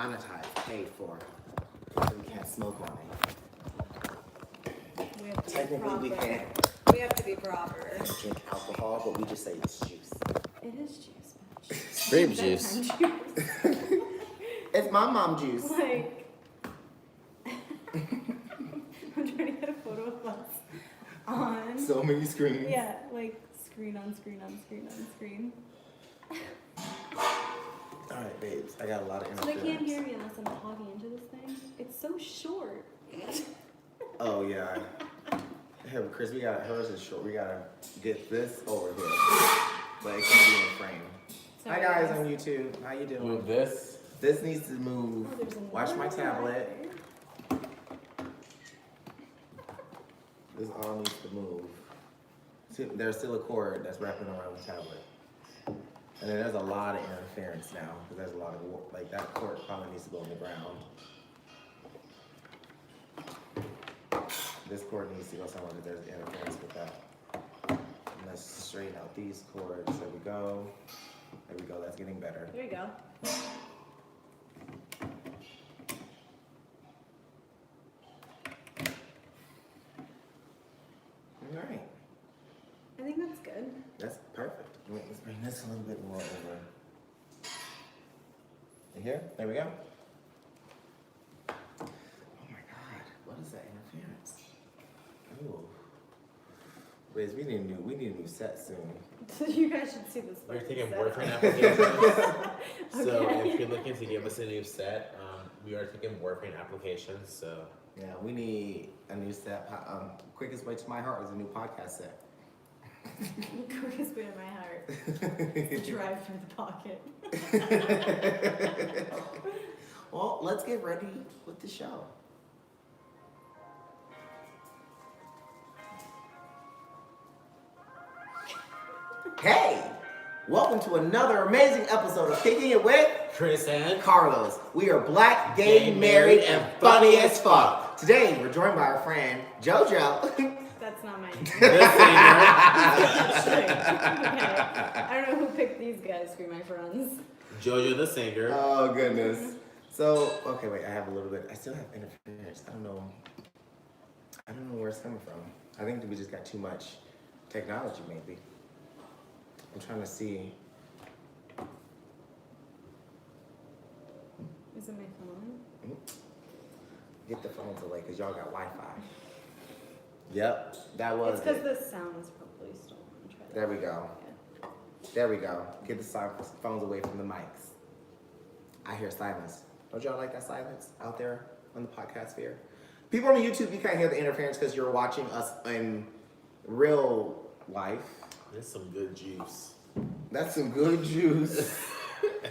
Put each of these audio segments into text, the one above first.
monetized, paid for, so we can't smoke on it. Technically, we can't We have to be proper. drink alcohol, but we just say it's juice. It is juice. Grape juice. It's my mom juice. Like, I'm trying to get a photo of us on. So many screens. Yeah, like screen on screen on screen on screen. All right, babes. I got a lot of So they interference. can't hear me unless I'm talking into this thing. It's so short. Oh yeah. Hey, Chris, hers is short. We gotta get this over here, but it can't be in frame. Hi guys on YouTube. How you doing? Move this. This needs to move. Oh, there's Watch my another tablet. one. This all needs to move. See, there's still a cord that's wrapping around the tablet. And then there's a lot of interference now, because there's a lot of, like that cord probably needs to go on the ground. This cord needs to go somewhere because there's interference with that. And let's straighten out these cords. There we go. There we go, that's getting better. There you go. All right. I think that's good. That's perfect. Wait, let's bring this a little bit more over. Here? There we go. Oh my God, what is that interference? Ooh. Wait, we need a new set soon. You guys should see this. We're fucking taking setup. boyfriend applications. So Okay. if you're looking to give us a new set, we are taking boyfriend applications. So Yeah, we need a new set. Quickest way to my heart is a new podcast set. Quickest way to my heart. Drive through the pocket. Well, let's get ready with the show. Hey, welcome to another amazing episode of Kicking It with Kris and Karlos. We are black, gay, married, and funny as fuck. Today, we're joined by our friend JoJo. That's not my name. the singer, Okay. I don't know who picked these guys to be my friends. JoJo the singer. Oh goodness. So, okay, wait. I still have interference. I don't know where it's coming from. I think that we just got too much technology, maybe. I'm trying to see. Is it my phone? Get the phones away, because y'all got Wi-Fi. Yep, that was It's because it. the sound is probably stolen. Try that. There we go. Yeah. There we go. Get the phones away from the mics. I hear silence. Don't y'all like that silence out there on the podcast sphere? People on YouTube, you can't hear the interference because you're watching us in real life. There's some good juice. That's some good juice.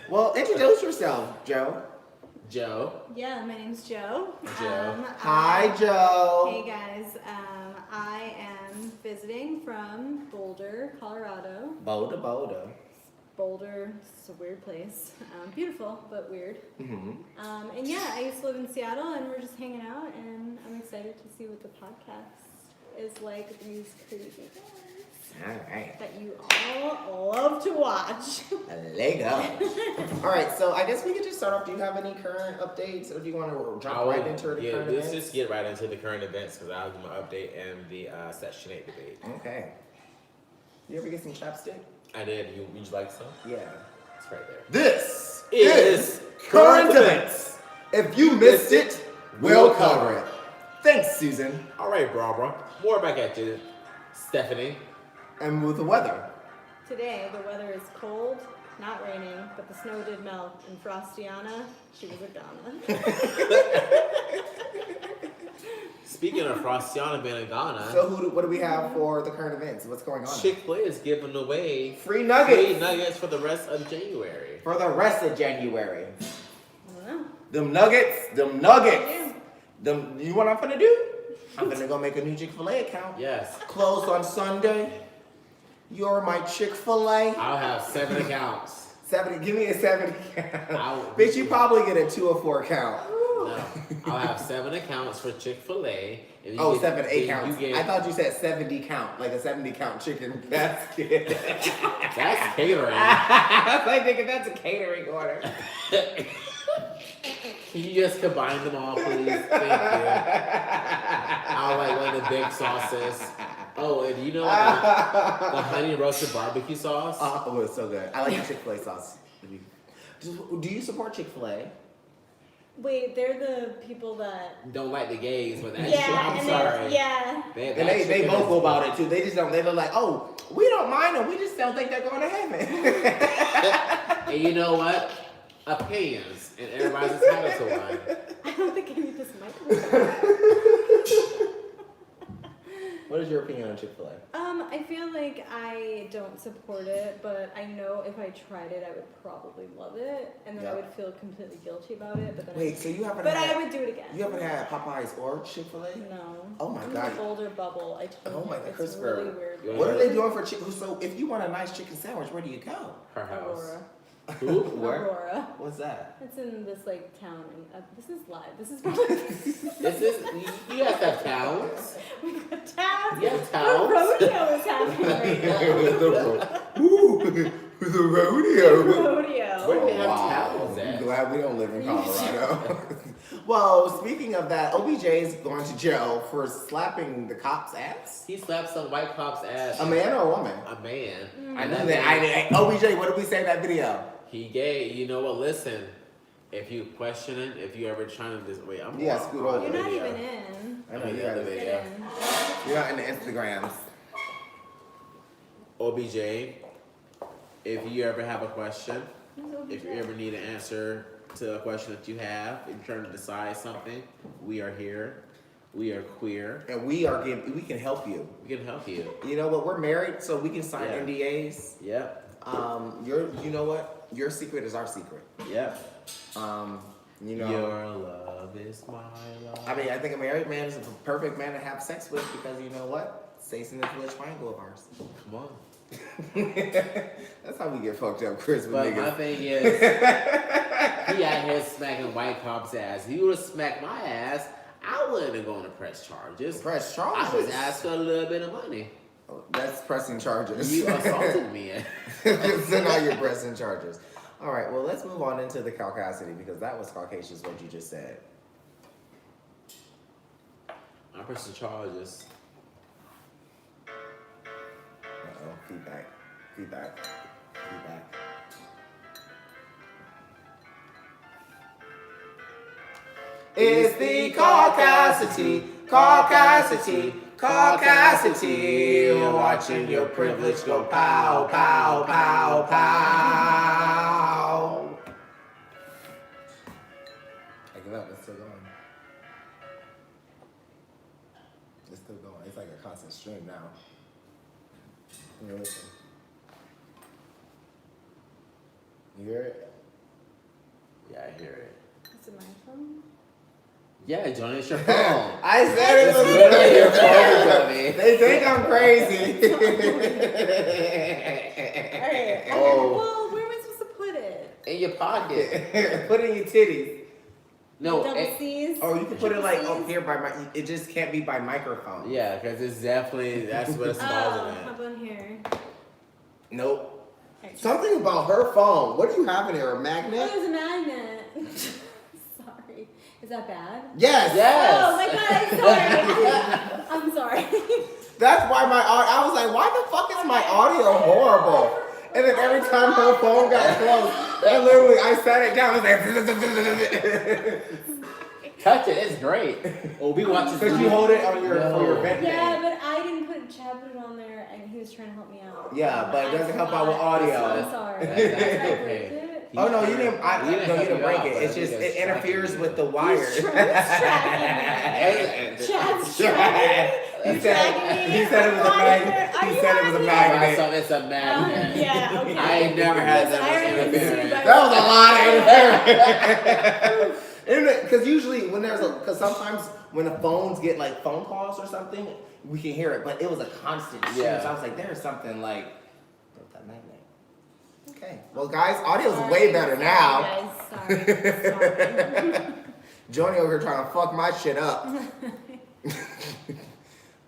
Well, introduce yourself, Joe. Joe. Yeah, my name's Joe. Joe. Hi, Joe. Hey guys, I am visiting from Boulder, Colorado. Boulder. Boulder, it's a weird place. Beautiful, but weird. Mm-hmm. And yeah, I used to live in Seattle, and we're just hanging out, and I'm excited to see what the podcast is like with these crazy guys All right. that you all love to watch. Lego. All right, so I guess we could just start off. Do you have any current updates, or do you want to jump right into the current let's events? just get right into the current events because I'll give my update and the Section 8 debate. Okay. You ever get some chapstick? I did. Would you like some? Yeah. It's right there. This is Current Events. If you missed it, we'll cover it. Thanks, Susan. All right, bro. More back at you, Stephanie. And with the weather. Today, the weather is cold, not raining, but the snow did melt, and Frostiana, she was a Ghana. Speaking of Frostiana being in Ghana, So what do we have for the current events? What's going on? Chick-fil-A is giving away Free nuggets. for the rest of January. For the rest of January. I don't know. Them nuggets. Yeah. You know what I'm finna do? I'm finna go make a new Chick-fil-A account. Yes. Closed on Sunday. You're my Chick-fil-A. I'll have 7 accounts. 70, give me a 70 count. I'll- Bitch, you probably get a 2 or 4 count. No, I'll have 7 accounts for Chick-fil-A. If you Oh, get- 7, 8 if counts. you get- I thought you said 70 count, like a 70 count chicken basket. That's catering. I was like, nigga, that's a catering order. Can you just combine them all, please? Thank you. I like one of the big sauces. Oh, and you know the honey roasted barbecue sauce? Oh, it's so good. I like the Chick-fil-A sauce. Do you support Chick-fil-A? Wait, they're the people that. Don't like the gays, but that's Yeah, I'm and sorry. yeah. And they vocal about it too. They just don't. They're like, oh, we don't mind them. We just don't think they're going to heaven. And you know what? Opinions, and everybody's entitled to one. I don't think I need this microphone. What is your opinion on Chick-fil-A? I feel like I don't support it, but I know if I tried it, I would probably love it, and then I would feel completely guilty about it. But then Wait, so you haven't? But had, I would do it again. You haven't had Popeyes or Chick-fil-A? No. Oh my I'm God. in the Boulder bubble. I told Oh my God, it's Christopher. really weird. What are they doing for chicken? So if you want a nice chicken sandwich, where do you go? Her house. Aurora. Who? Where? Aurora. What's that? It's in this like town. And, this is live. This is This is you guys have towns. we got towns. You have The towns. rodeo is happening right now. Ooh, the rodeo. Rodeo. Where do they have Wow. towns I'm at? glad we don't live in Colorado. Well, speaking of that, OBJ is going to jail for slapping the cop's ass. He slapped some white cop's ass. A man or a woman? A man. I knew that. OBJ, what did we say in that video? He gay. You know what? Listen. If you questioning, if you ever trying to just wait, I'm. Yeah, scoot over. You're not video. even in. I know mean, you the other got it. video. Get in. You're not in the Instagrams. OBJ, if you ever have a question, Who's OBJ? if you ever need an answer to a question that you have, if you're trying to decide something, we are here. We are queer. And we can help you. We can help you. You know what? We're married, so we can sign Yeah. NDAs. Yep. You know what? Your secret is our secret. Yep. You know. Your love is my love. I mean, I think a married man is a perfect man to have sex with because you know what? Stays in this little triangle of ours. Come on. That's how we get fucked up, Chris, with But my niggas. thing is, he out here smacking white cop's ass. If he would have smacked my ass, I wouldn't have gone to press charges. Press I charges. was asked for a little bit of money. That's pressing charges. You assaulted me. So now you're pressing charges. All right, well, let's move on into the caucasity because that was caucasian, what you just said. I'm pressing charges. Uh-oh, feedback. It's the caucasity. Watching your privilege go pow, pow, pow, pow. I give up, it's still going. It's still going. It's like a constant stream now. Can you listen? You hear it? Yeah, I hear it. Is it my phone? Yeah, Johnny, it's your phone. I said it was literally your phone, Johnny. They think I'm crazy. Alright. Oh. Well, where am I supposed to put it? In your pocket. Put it in your titties. No. Double C's. Or you can put it like Triple up C's? here by my. It just can't be by microphone. Yeah, because it's definitely, that's what it's Oh, causing how it. about here? Nope. Alright. Something about her phone. What do you have in here? A Oh, magnet? there's a magnet. Sorry. Is that bad? Yes. Yes. Oh my god, I'm sorry. I'm sorry. That's why I was like, why the fuck is my audio horrible? And then every time her phone got close, and literally I sat it down. I was like, Touch it, it's great. Oh, we watch this. because you hold it on your for your vent. Yeah, thing. but I didn't put Chad put it on there, and he was trying to help me out. Yeah, but it doesn't help out with audio. I'm sorry. That's Did I okay. break it? Oh no, you didn't. No, you cut didn't me break off, it. but It's he just was it interferes tracking with you. the wires. Who's tracking me? Chad's tracking me. He said it was a magnet. He said it was a magnet. So it's a magnet. Yeah, okay. I ain't never had that I much already interference. see That was a lot of interference. Because usually when because sometimes when the phones get like phone calls or something, we can hear it, but it was a constant stream. Yeah. So I was like, there's something like with that magnet. Okay. Well, guys, audio's Sorry, way better now. Sorry, sorry. Johnny over here trying to fuck my shit up.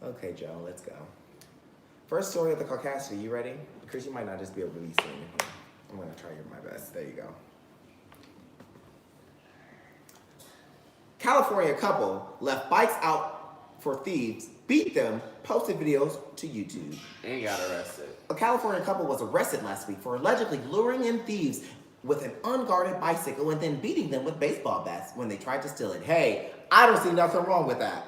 Okay, Joe, let's go. First story of the caucasity. You ready? Chris, you might not just be able to be seen here. I'm gonna try my best. There you go. California couple left bikes out for thieves, beat them, posted videos to YouTube. And got arrested. A California couple was arrested last week for allegedly luring in thieves with an unguarded bicycle and then beating them with baseball bats when they tried to steal it. Hey, I don't see nothing wrong with that.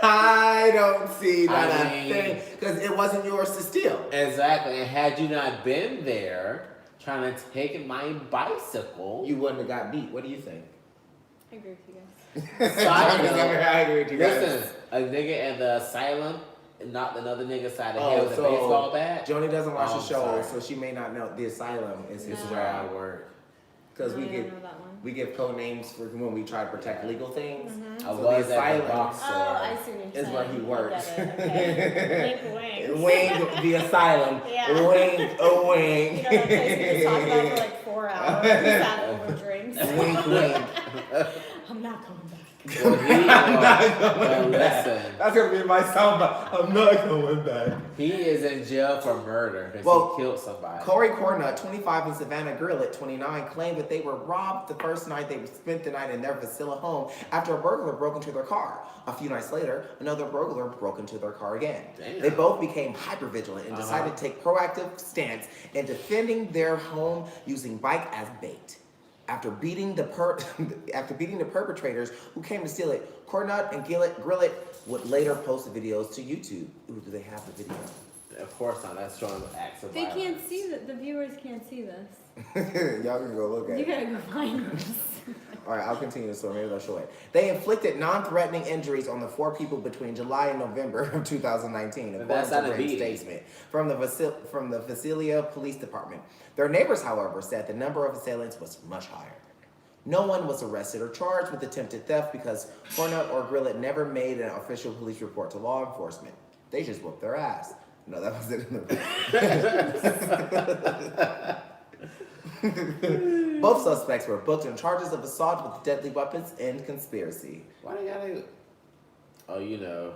I don't see that thing because it wasn't yours to steal. Exactly. And had you not been there trying to take my bicycle, You wouldn't have got beat. What do you think? I agree with you guys. Side note, I agree with you guys. listen, a nigga in the asylum knocked another nigga side of the Oh, head with so a baseball bat. Joni doesn't watch the I'm show, sorry. so she may not know the asylum is his This is where I job. work. Because I we don't give know that one. we give code names for when we try to protect legal things. Mhm. I So was the at the asylum box Oh, I see what you're is saying. where he I works. get it, okay. Wink, wink. Wing the asylum. Yeah. Wing a wing. You know that place we could talk about for like 4 hours? We sat over drinks. Wink wink. I'm not coming back. Well, listen, That's gonna be my soundbite. I'm not going back. he is in jail for murder because Well, he killed somebody. Corey Cornut, 25, and Savannah Grillet, 29, claimed that they were robbed the first night they spent the night in their Vasilla home after a burglar broke into their car. A few nights later, another burglar broke into their car again. Damn. They both became hypervigilant and decided to take proactive stance in defending their home using bike as bait. After beating the perpetrators who came to steal it, Cornut and Grillet would later post the videos to YouTube. Ooh, do they have the video? Of course not. That's showing acts of They violence. can't see that. The viewers can't see this. Y'all can go look at You it. gotta go find this. All right, I'll continue the story. Maybe they'll show it. They inflicted non-threatening injuries on the 4 people between July and November of 2019, But according that's to not a a written beating. statement from the Visalia Police Department. Their neighbors, however, said the number of assailants was much higher. No one was arrested or charged with attempted theft because Cornut or Grillet never made an official police report to law enforcement. They just whooped their ass. No, that was it. Both suspects were booked on charges of assault with deadly weapons and conspiracy. Why they gotta? Oh, you know.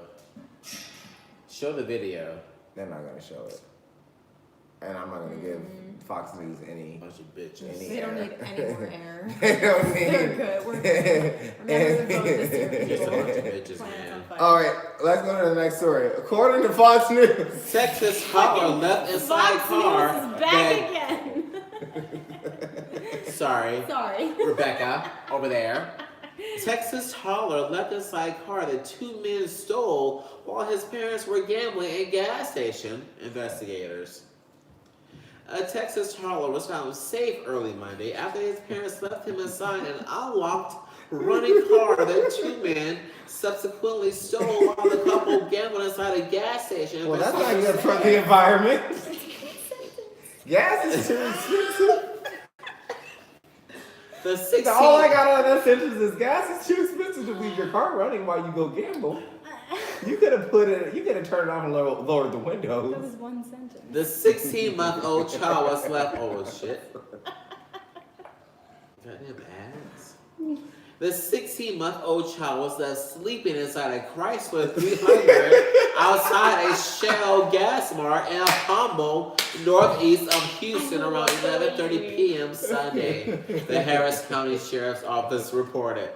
Show the video. They're not going to show it. And I'm not going to give Fox News any. Bunch of bitches. Any They don't air. need any more air. They don't need. They're good. We're good. Remember to vote this year, Just a people. bunch of bitches, Planet's man. on fire. All right, let's go to the next story. According to Fox News. Texas hauler left inside Fox car. News is back that- again. Sorry, Sorry. Rebecca, over there. Texas hauler left inside car that 2 men stole while his parents were gambling at gas station. Investigators. A Texas hauler was found safe early Monday after his parents left him inside an unlocked running car that 2 men subsequently stole while the couple gambled inside a gas station. Well, that's not good for the environment. Gas is too expensive. The 16 All I got out of that sentence is gas is too expensive to leave your car running while you go gamble. You could have put it. You could have turned it off and lowered the windows. That was one sentence. The 16-month-old child was left. Oh shit! Goddamn ads. The 16-month-old child was left sleeping inside a Chrysler 300 outside a Shell gas mart in Humble, northeast of Houston, around 11:30 p.m. Sunday. The Harris County Sheriff's Office reported.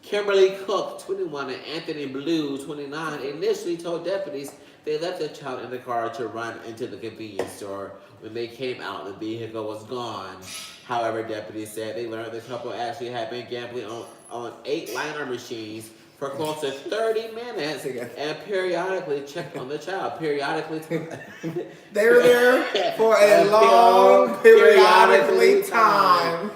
Kimberly Cook, 21, and Anthony Blue, 29, initially told deputies they left the child in the car to run into the convenience store. When they came out, the vehicle was gone. However, deputies said they learned the couple actually had been gambling on 8 liner machines for close to 30 minutes and periodically checked on the child. Periodically. They were there for a long, periodically time.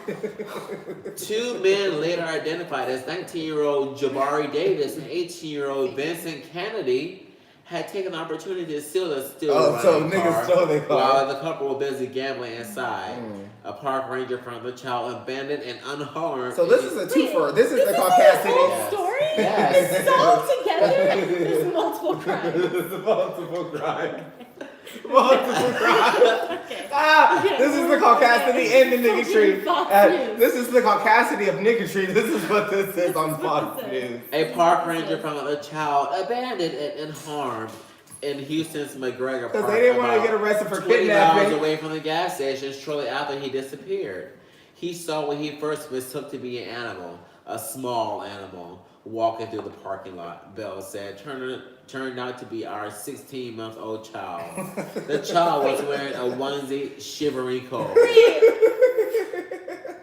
2 men later identified as 19-year-old Jabari Davis and 18-year-old Vincent Kennedy had taken the opportunity to steal a So running niggas car stole their car. while the couple were busy gambling inside. A park ranger found the child abandoned and unharmed. So this is a twofer. This is the whole Caucasian. story? Yes. It's all together? There's multiple crimes. This is multiple crime. Multiple crime. Okay. This is the caucasity and the niggotry. Fox News. This is the caucasity of niggotry. This is what this is on Fox News. A park ranger found the child abandoned and unharmed in Houston's McGregor Park. Because they didn't want to about get arrested for 20 miles kidnapping. away from the gas station shortly after he disappeared. he saw what he first mistook to be an animal, a small animal, walking through the parking lot. Bell said, turned out to be our 16-month-old child. The child was wearing a onesie, shivering cold.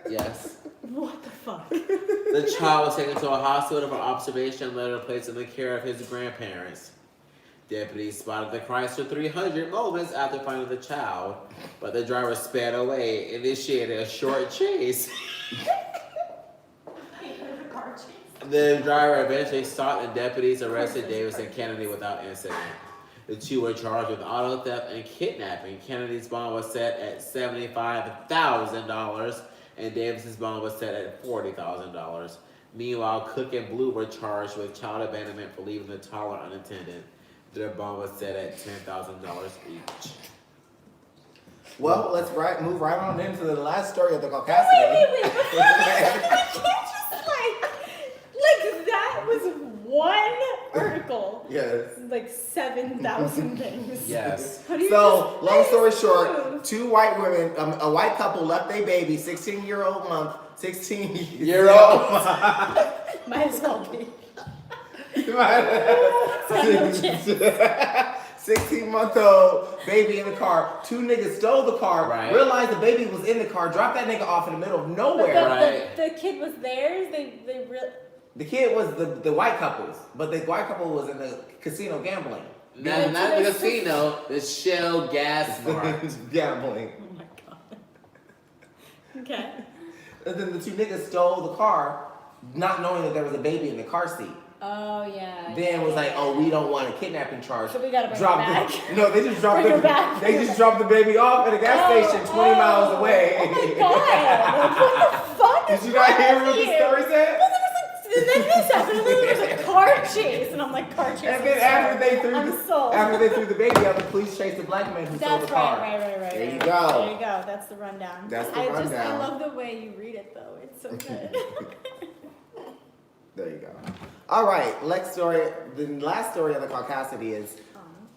Yes. What the fuck? The child was taken to a hospital for observation and later placed in the care of his grandparents. Deputies spotted the Chrysler 300 moments after finding the child, but the driver sped away, initiated a short chase. The driver eventually stopped and deputies arrested Davis and Kennedy without incident. The two were charged with auto theft and kidnapping. Kennedy's bond was set at $75,000 and Davis's bond was set at $40,000. Meanwhile, Cook and Blue were charged with child abandonment for leaving the toddler unattended. Their bond was set at $10,000 each. Well, let's move right on into the last story of the Caucasian. Wait. I can't just like that was one article. Yes. Like 7,000 things. Yes. So, long story short, two white women, a white couple left their baby, 16-year-old month, 16-year-old. Might as well be. 16-month-old baby in the car. Two niggas stole the car, Right. realized the baby was in the car, dropped that nigga off in the middle of nowhere. Right. The kid was theirs. The kid was the white couple's, but the white couple was in the casino gambling. Not the casino, the Shell gas mart. Gambling. Oh my god. Okay. And then the two niggas stole the car, not knowing that there was a baby in the car seat. Oh yeah. Then was like, oh, we don't want a kidnapping charge. So we gotta bring her back. No, they just dropped Bring her back. They just dropped the baby off at a gas station 20 miles away. Oh my god! What the fuck? Did you not hear what the story said? Well, and then this happened, and then there was a car chase, and I'm like, car chase. And then after they threw the baby out, the police chased the black man who stole the car. Right. There you There go. you go. That's the rundown. That's the I rundown. love the way you read it, though. It's so good. There you go. All right, next story. The last story of the Caucasity is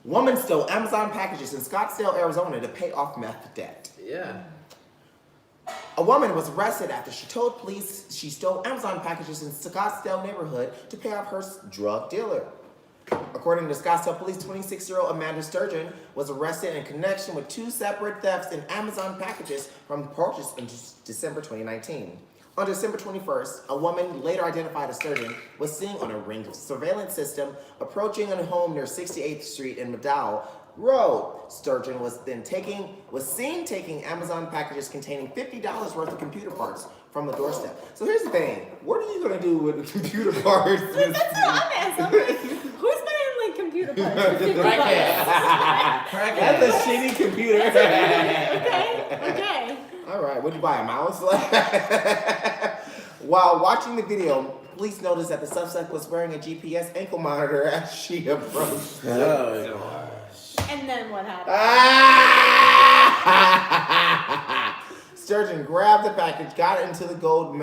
woman stole Amazon packages in Scottsdale, Arizona to pay off meth debt. Yeah. A woman was arrested after she told police she stole Amazon packages in Scottsdale neighborhood to pay off her drug dealer. According to Scottsdale police, 26-year-old Amanda Sturgeon was arrested in connection with two separate thefts in Amazon packages from purchased in December 2019. On December 21st, a woman later identified as Sturgeon was seen on a ring surveillance system approaching a home near 68th Street in McDowell Road. Sturgeon was seen taking Amazon packages containing $50 worth of computer parts from the doorstep. So here's the thing: what are you gonna do with the computer parts? That's what I'm asking. I'm like, who's buying like computer parts for $50? That's a shitty computer. Okay. All right, what'd you buy, a mouse? While watching the video, police noticed that the suspect was wearing a GPS ankle monitor as she approached. And then what happened? Sturgeon grabbed the package, got into the gold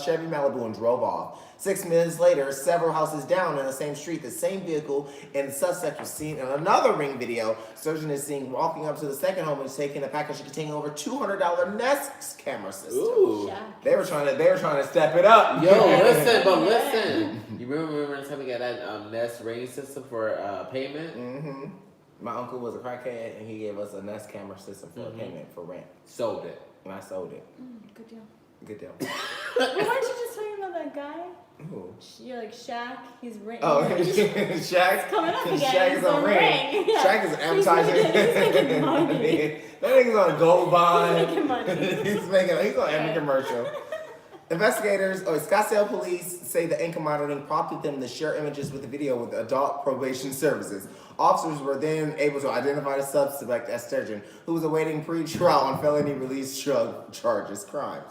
Chevy Malibu, and drove off. 6 minutes later, several houses down in the same street, the same vehicle and the suspect was seen in another ring video. Sturgeon is seen walking up to the second home and taking a package containing over $200 Nest camera system. Ooh. They were trying to step it up. Yo, listen. You remember the time we got that Nest ring system for payment? Mm-hmm. My uncle was a crackhead and he gave us a Nest camera system for payment for rent. Sold it. And I sold it. Good deal. Good deal. Well, weren't you just talking about that guy? Ooh. You're like Shaq. He's ring. Oh, Shaq. Coming up again. Shaq is on ring. Yeah. Shaq is advertising. He's making money. That nigga's on a gold bond. He's making money. He's on every commercial. Investigators or Scottsdale police say the ankle monitoring prompted them to share images with the video with adult probation services. Officers were then able to identify the suspect as Sturgeon, who was awaiting pre-trial on felony release drug charges crimes.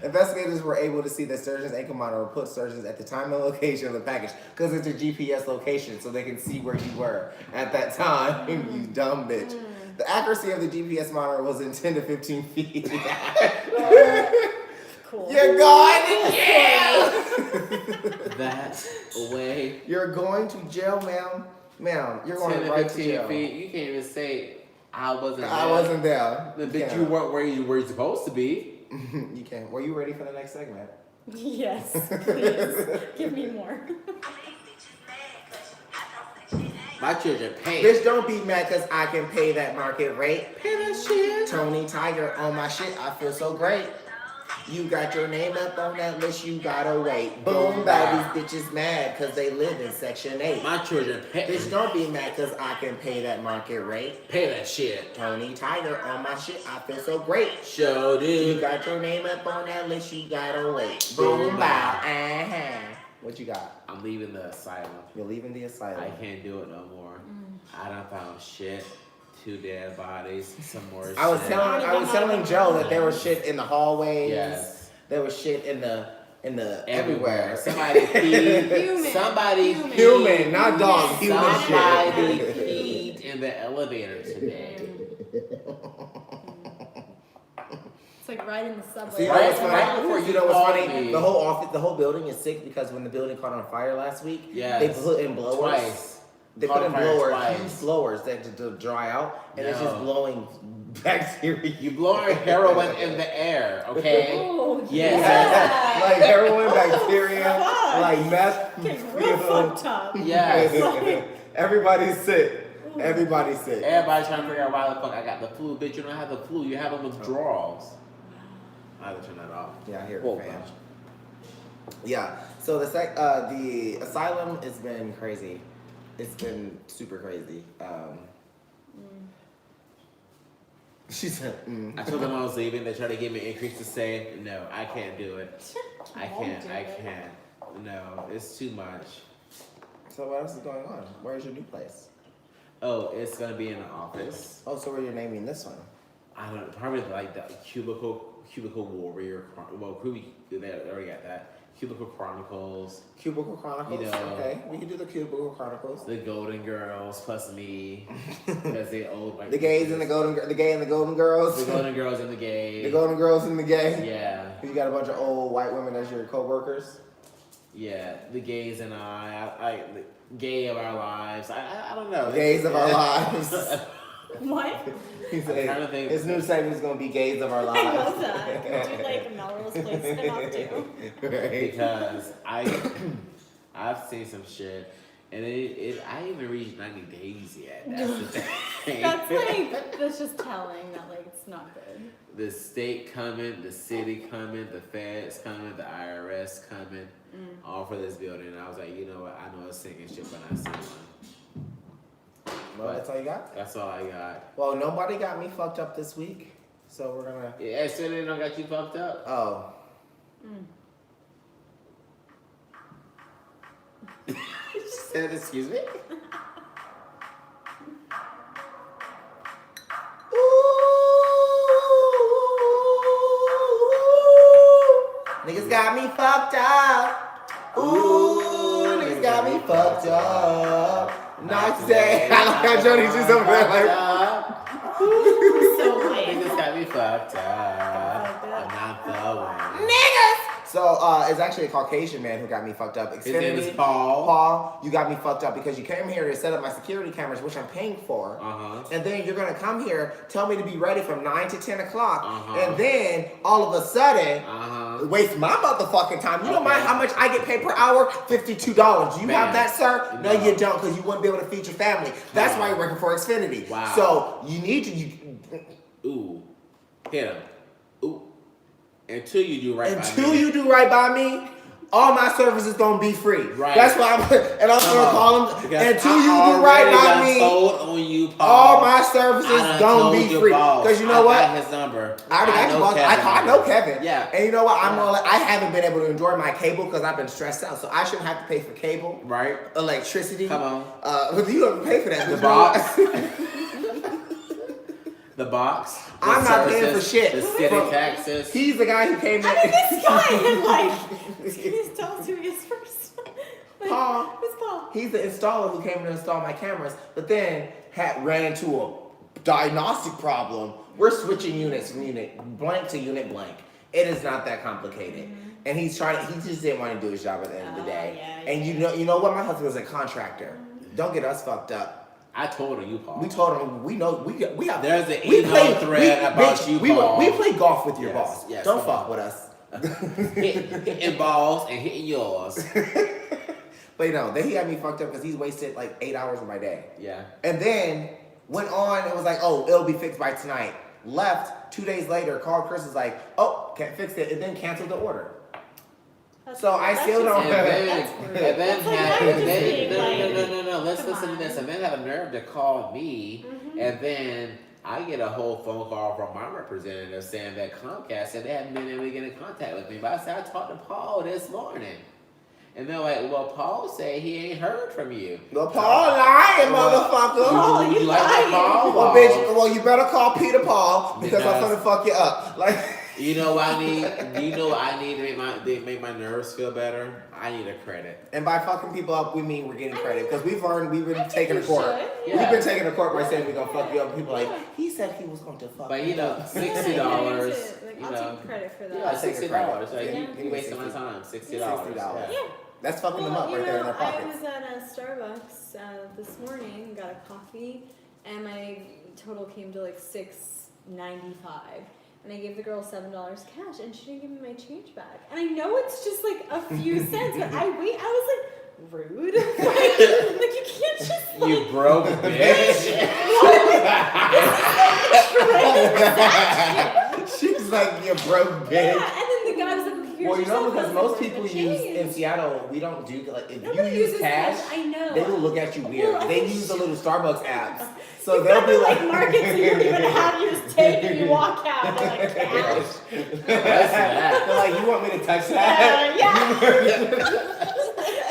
Investigators were able to see that Sturgeon's ankle monitor put Sturgeon at the time and location of the package because it's a GPS location, so they can see where you were at that time. You dumb bitch. The accuracy of the GPS monitor was in 10 to 15 feet. Cool. You're going to jail. That way. You're going to jail, ma'am. Ma'am, you're going 10 to right to 15 jail. feet. You can't even say I wasn't there. I wasn't there. But you weren't where you were supposed to be. You can. Were you ready for the next segment? Yes, please. Give me more. My children pay. Bitch, don't be mad because I can pay that market rate. Pay that shit. Tony Tiger on my shit. I feel so great. You got your name up on that list, you gotta wait. Boom, bad, these bitches mad because they live in Section 8. My children pay. Bitch, don't be mad because I can pay that market rate. Pay that shit. Tony Tiger on my shit, I feel so great. Show You dude. got your name up on that list, you gotta wait. Boom, bow, What you got? I'm leaving the asylum. You're leaving the asylum. I can't do it no more. I done found shit. 2 dead bodies. Some more shit. I was telling Joe that there was shit in the hallways. Yes. There was shit in the everywhere. Somebody peed. Human. Somebody Human. peed. Human, not dog. Human Somebody shit. peed in the elevator today. It's like riding the subway. See, Right- what's funny? right before you know what's called funny? me. The whole office, the whole building is sick because when the building caught on fire last week, Yes. they put in blowers. Twice. They Caught put in on fire blowers, twice. huge blowers that to dry out, and it's just No. blowing bacteria. You blowing heroin in the air, okay? Oh, Yes. yeah. Like heroin, bacteria, Fuck. like meth. Getting real fucked up. Yes. Everybody's sick. Everybody's sick. Everybody trying to figure out why the fuck I got the flu. Bitch, you don't have the flu. You have them withdrawals. I have to turn that off. Yeah, I hear Whoa, it, fam. gosh. Yeah. So the asylum has been crazy. It's been super crazy. She said, I told them I was leaving. They tried to give me an increase to say, no, I can't do it. I can't. No, it's too much. So what else is going on? Where's your new place? Oh, it's gonna be in the office. Oh, so where you're naming this one? I don't know, probably like the cubicle warrior. Well, they already got that. Cubicle Chronicles, Cubicle Chronicles. You know. Okay, we can do the Cubicle Chronicles. the Golden Girls plus me, because they old like The gays and the gay and the golden girls. the Golden Girls and the gay. The golden girls and the gay. Yeah, You got a bunch of old white women as your co-workers. yeah, the gays and I the gay of our lives. I don't know. The gays of our lives. What? He trying to think. his new segment is gonna be gays of our lives. I love that. Can we do like a Melrose Place spin-off too? Right. Because I've seen some shit, and I even reached 90 days yet. That's the thing. That's just telling that like it's not good. The state coming, the city coming, the feds coming, the IRS coming, all for this building. And I was like, you know what? I know it's sinking shit, but I see one. Well, that's all you got? That's all I got. Well, nobody got me fucked up this week, so we're gonna. Yeah, so they don't got you fucked up. Oh. You said, excuse me? Niggas got me fucked up. Ooh, niggas got me fucked up. Not today. I like how Jody's just over there like. So lame. Niggas got me fucked up. I'm not the one. Niggas! So, it's actually a Caucasian man who got me fucked up. His name is Paul. Paul, you got me fucked up because you came here to set up my security cameras, which I'm paying for. And then you're gonna come here, tell me to be ready from 9 to 10 o'clock. And then, all of a sudden, waste my motherfucking time. You know how much I get paid per hour? $52. Do you have that, sir? No, you don't, because you wouldn't be able to feed your family. That's why you're working for Xfinity. Wow. So, you need to... Ooh. Hit him. Ooh. Until you do right by me. Until you do right by me, all my services gonna be free. Right. That's why I'm gonna call them. Because Until I you do already right by done me, told on you, Paul. all my services I done gonna told be your free. boss. Because you know what? I got his number. I already got your boss. I know Kevin. Yeah. And you know what? I haven't been able to enjoy my cable because I've been stressed out. So I shouldn't have to pay for cable, Right. electricity. Come on. But you don't pay for that. The but box. you know- The box. The I'm not paying for services, shit. The city Bro, taxes. He's the guy who came in. How did this guy and like can you tell us who he is first? Like, Paul. Who's Paul? He's the installer who came to install my cameras, but then ran into a diagnostic problem. We're switching units from unit blank to unit blank. It is not that complicated. And he just didn't want to do his job at the end of the day. Yeah, and you know what? My husband was a contractor. Don't get us fucked up. I told him you, Paul. We told him we know we have. There's an email thread about you, Paul. We play golf with your boss. Yes, Don't fuck with us. hitting balls and hitting yours. But then he had me fucked up because he's wasted like 8 hours of my day. Yeah. And then went on and was like, oh, it'll be fixed by tonight. Left 2 days later, called Chris, is like, oh, can't fix it, and then canceled the order. So I still don't have it. No. Let's listen to this. And then have a nerve to call me, and then I get a whole phone call from my representative saying that Comcast said they haven't been able to get in contact with me. But I said I talked to Paul this morning. And they're like, well, Paul said he ain't heard from you. Well, Paul lying, motherfucker. Oh, you like Paul? Well, bitch, well, you better call Peter Paul because I'm gonna fuck you up. Like, you know what I need? You know what I need to make my nerves feel better? I need a credit. and by fucking people up, we mean we're getting credit because we've been taken to court. Yeah. We've been taken to court by saying we're gonna fuck you up. People like, he said he was going to fuck. But you up. $60. I'll take credit for that. Yeah, take $60. Like Yeah. you wasted my time. $60. $60. Yeah. That's fucking them up right there in their I pockets. was at a Starbucks this morning, got a coffee, and my total came to like $6.95. And I gave the girl $7 cash, and she didn't give me my change back. And I know it's just like a few cents, but I was like, rude. like you can't just like. You broke bitch. She's like, you broke bitch. Yeah, and then the guy was like, okay, Well, you know, because here's most your people change. use in Seattle, we don't do like if Nobody you use uses cash, I know. they will look at you weird. Well, They use the little Starbucks apps, so You've they'll got be to, like, markets you don't even have. You just take and you walk out. They're like, cash. They're like, you want me to touch that? Yeah.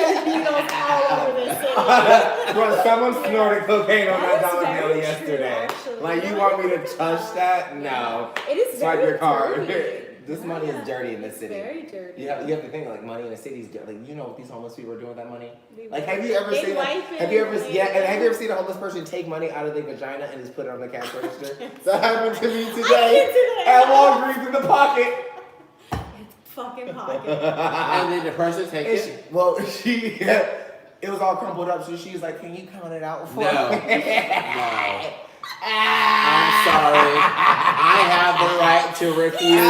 And needles all over the city. Bro, someone snorted cocaine on that That's dollar very bill true, yesterday. actually. Like, you want me to touch that? No. It is Swipe very your card. dirty. This money is dirty in this It's city. very dirty. You have to think like money in the city is dirty. Like, you know what these homeless people are doing with that money? They Like, have you ever They seen wipe it have you ever and they- and have you ever seen a homeless person take money out of their vagina and just put it on the cash register? That happened to me today at Walgreens in the pocket. It's fucking pocket. And then the person takes And it. it was all crumpled up, so she's like, "Can you count it out for No. me?" No. I'm sorry. I have the right to refuse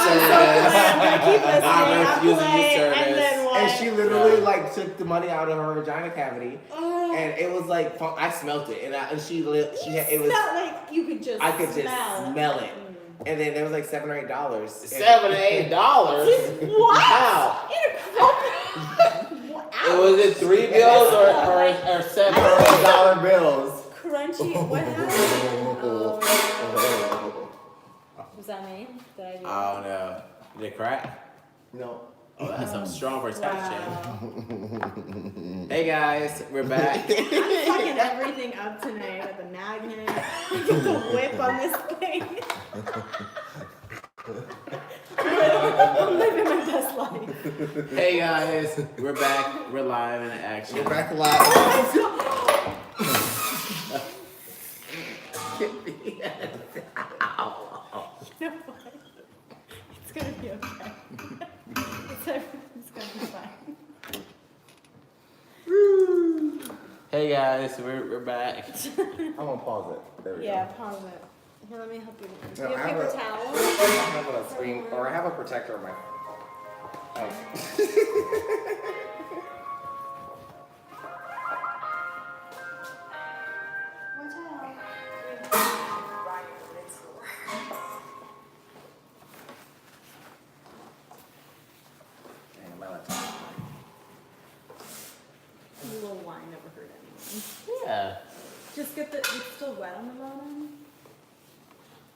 service. I'm refusing service. And she literally like took the money out of her vagina cavity, and it was like I smelt it, and she it was Not like you could just. I could just smell it, and then there was like $7 or $8. $7 or $8. What? Wow. In a crumple. Was it 3 bills or $7 or $8 bills. Crunchy. What happened? Was that me? Did I do that? Oh no. Did it crack? No. Oh, that's some strong protection. Wow. Hey guys, we're back. I'm fucking everything up tonight with the magnet. The whip on this thing. I'm living my best life. Hey guys, we're back. We're live in action. We're back live. You know what? It's gonna be okay. It's gonna be fine. Hey guys, we're back. I'm gonna pause it. There we Yeah, pause it. Here, let me help you. Do No, you I have have paper a- towel? I have a screen, or I have a protector on my. Oh. Watch out. Dang, my laptop. A little wine never hurt anyone. Yeah. Just get the. It's still wet on the bottom.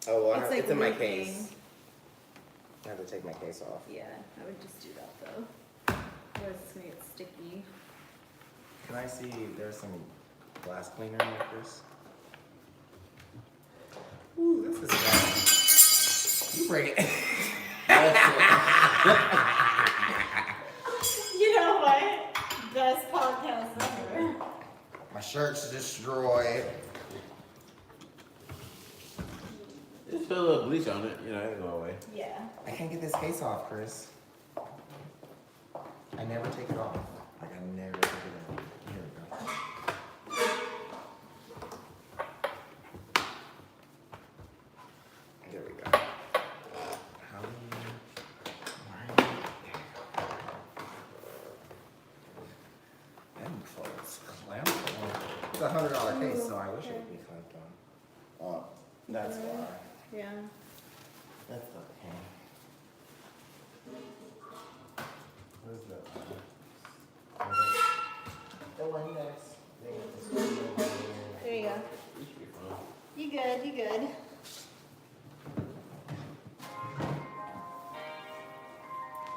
Oh, well, It's like it's in my leaking. case. I have to take my case off. Yeah, I would just do that though. Otherwise it's gonna get sticky. Can I see if there's some glass cleaner in this? Ooh, this is bad. You bring it. You know what? Best podcast ever. My shirt's destroyed. Just put a little bleach on it, you know, it'll go away. Yeah. I can't get this case off, Chris. I never take it off. Like, I never take it off. Here we go. Oh, it's clamped on. It's $100 case, so I wish it would be clamped on. Oh, that's why. Yeah. That's okay. Where's the one next? There you go. You should be fine. You good, you good.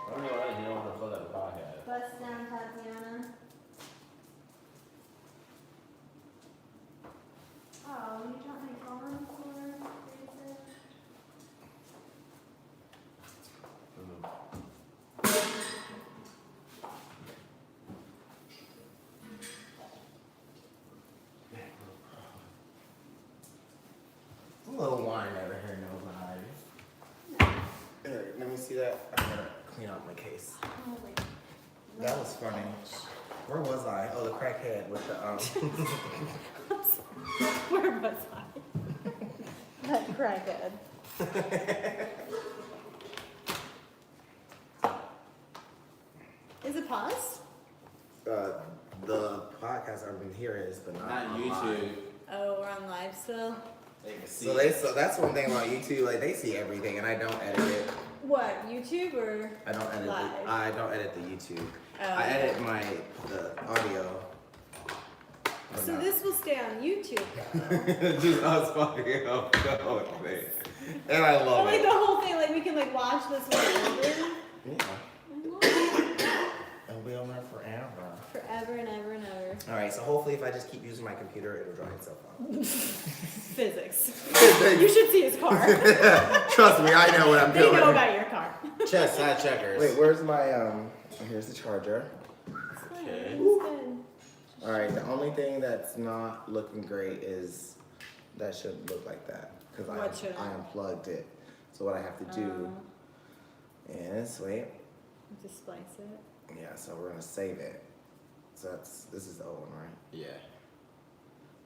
I don't know why you don't want to plug that podcast. Bust down, Tatiana. Oh, you dropped my phone for A little wine never hurt nobody. Here, let me see that. I'm gonna clean out my case. Oh, wait. That was funny. Where was I? Oh, the crackhead with the Where was I? That crackhead. Is it paused? The podcast I've been here is, but not Not online. YouTube. Oh, we're on live still? They can see. So that's one thing about YouTube. Like they see everything, and I don't edit it. What, YouTube or? I don't edit. Live. I don't edit the YouTube. Oh, I edit the audio. but So not- this will stay on YouTube though. Just us fucking up the whole thing. And I But love like it. the whole thing, like we can like watch this one over. Yeah. I love it. And we'll learn forever. Forever and ever and ever. All right, so hopefully if I just keep using my computer, it'll dry itself out. Physics. You should see his car. Trust me, I know what I'm They doing. know about your car. Chess, side checkers. Wait, where's my here's the charger. It's fine. Okay. It's good. All right, the only thing that's not looking great is that should look like that because What should? I unplugged it. So what I have to do is wait. Just splice it. Yeah, so we're gonna save it. So this is the old one, right? Yeah.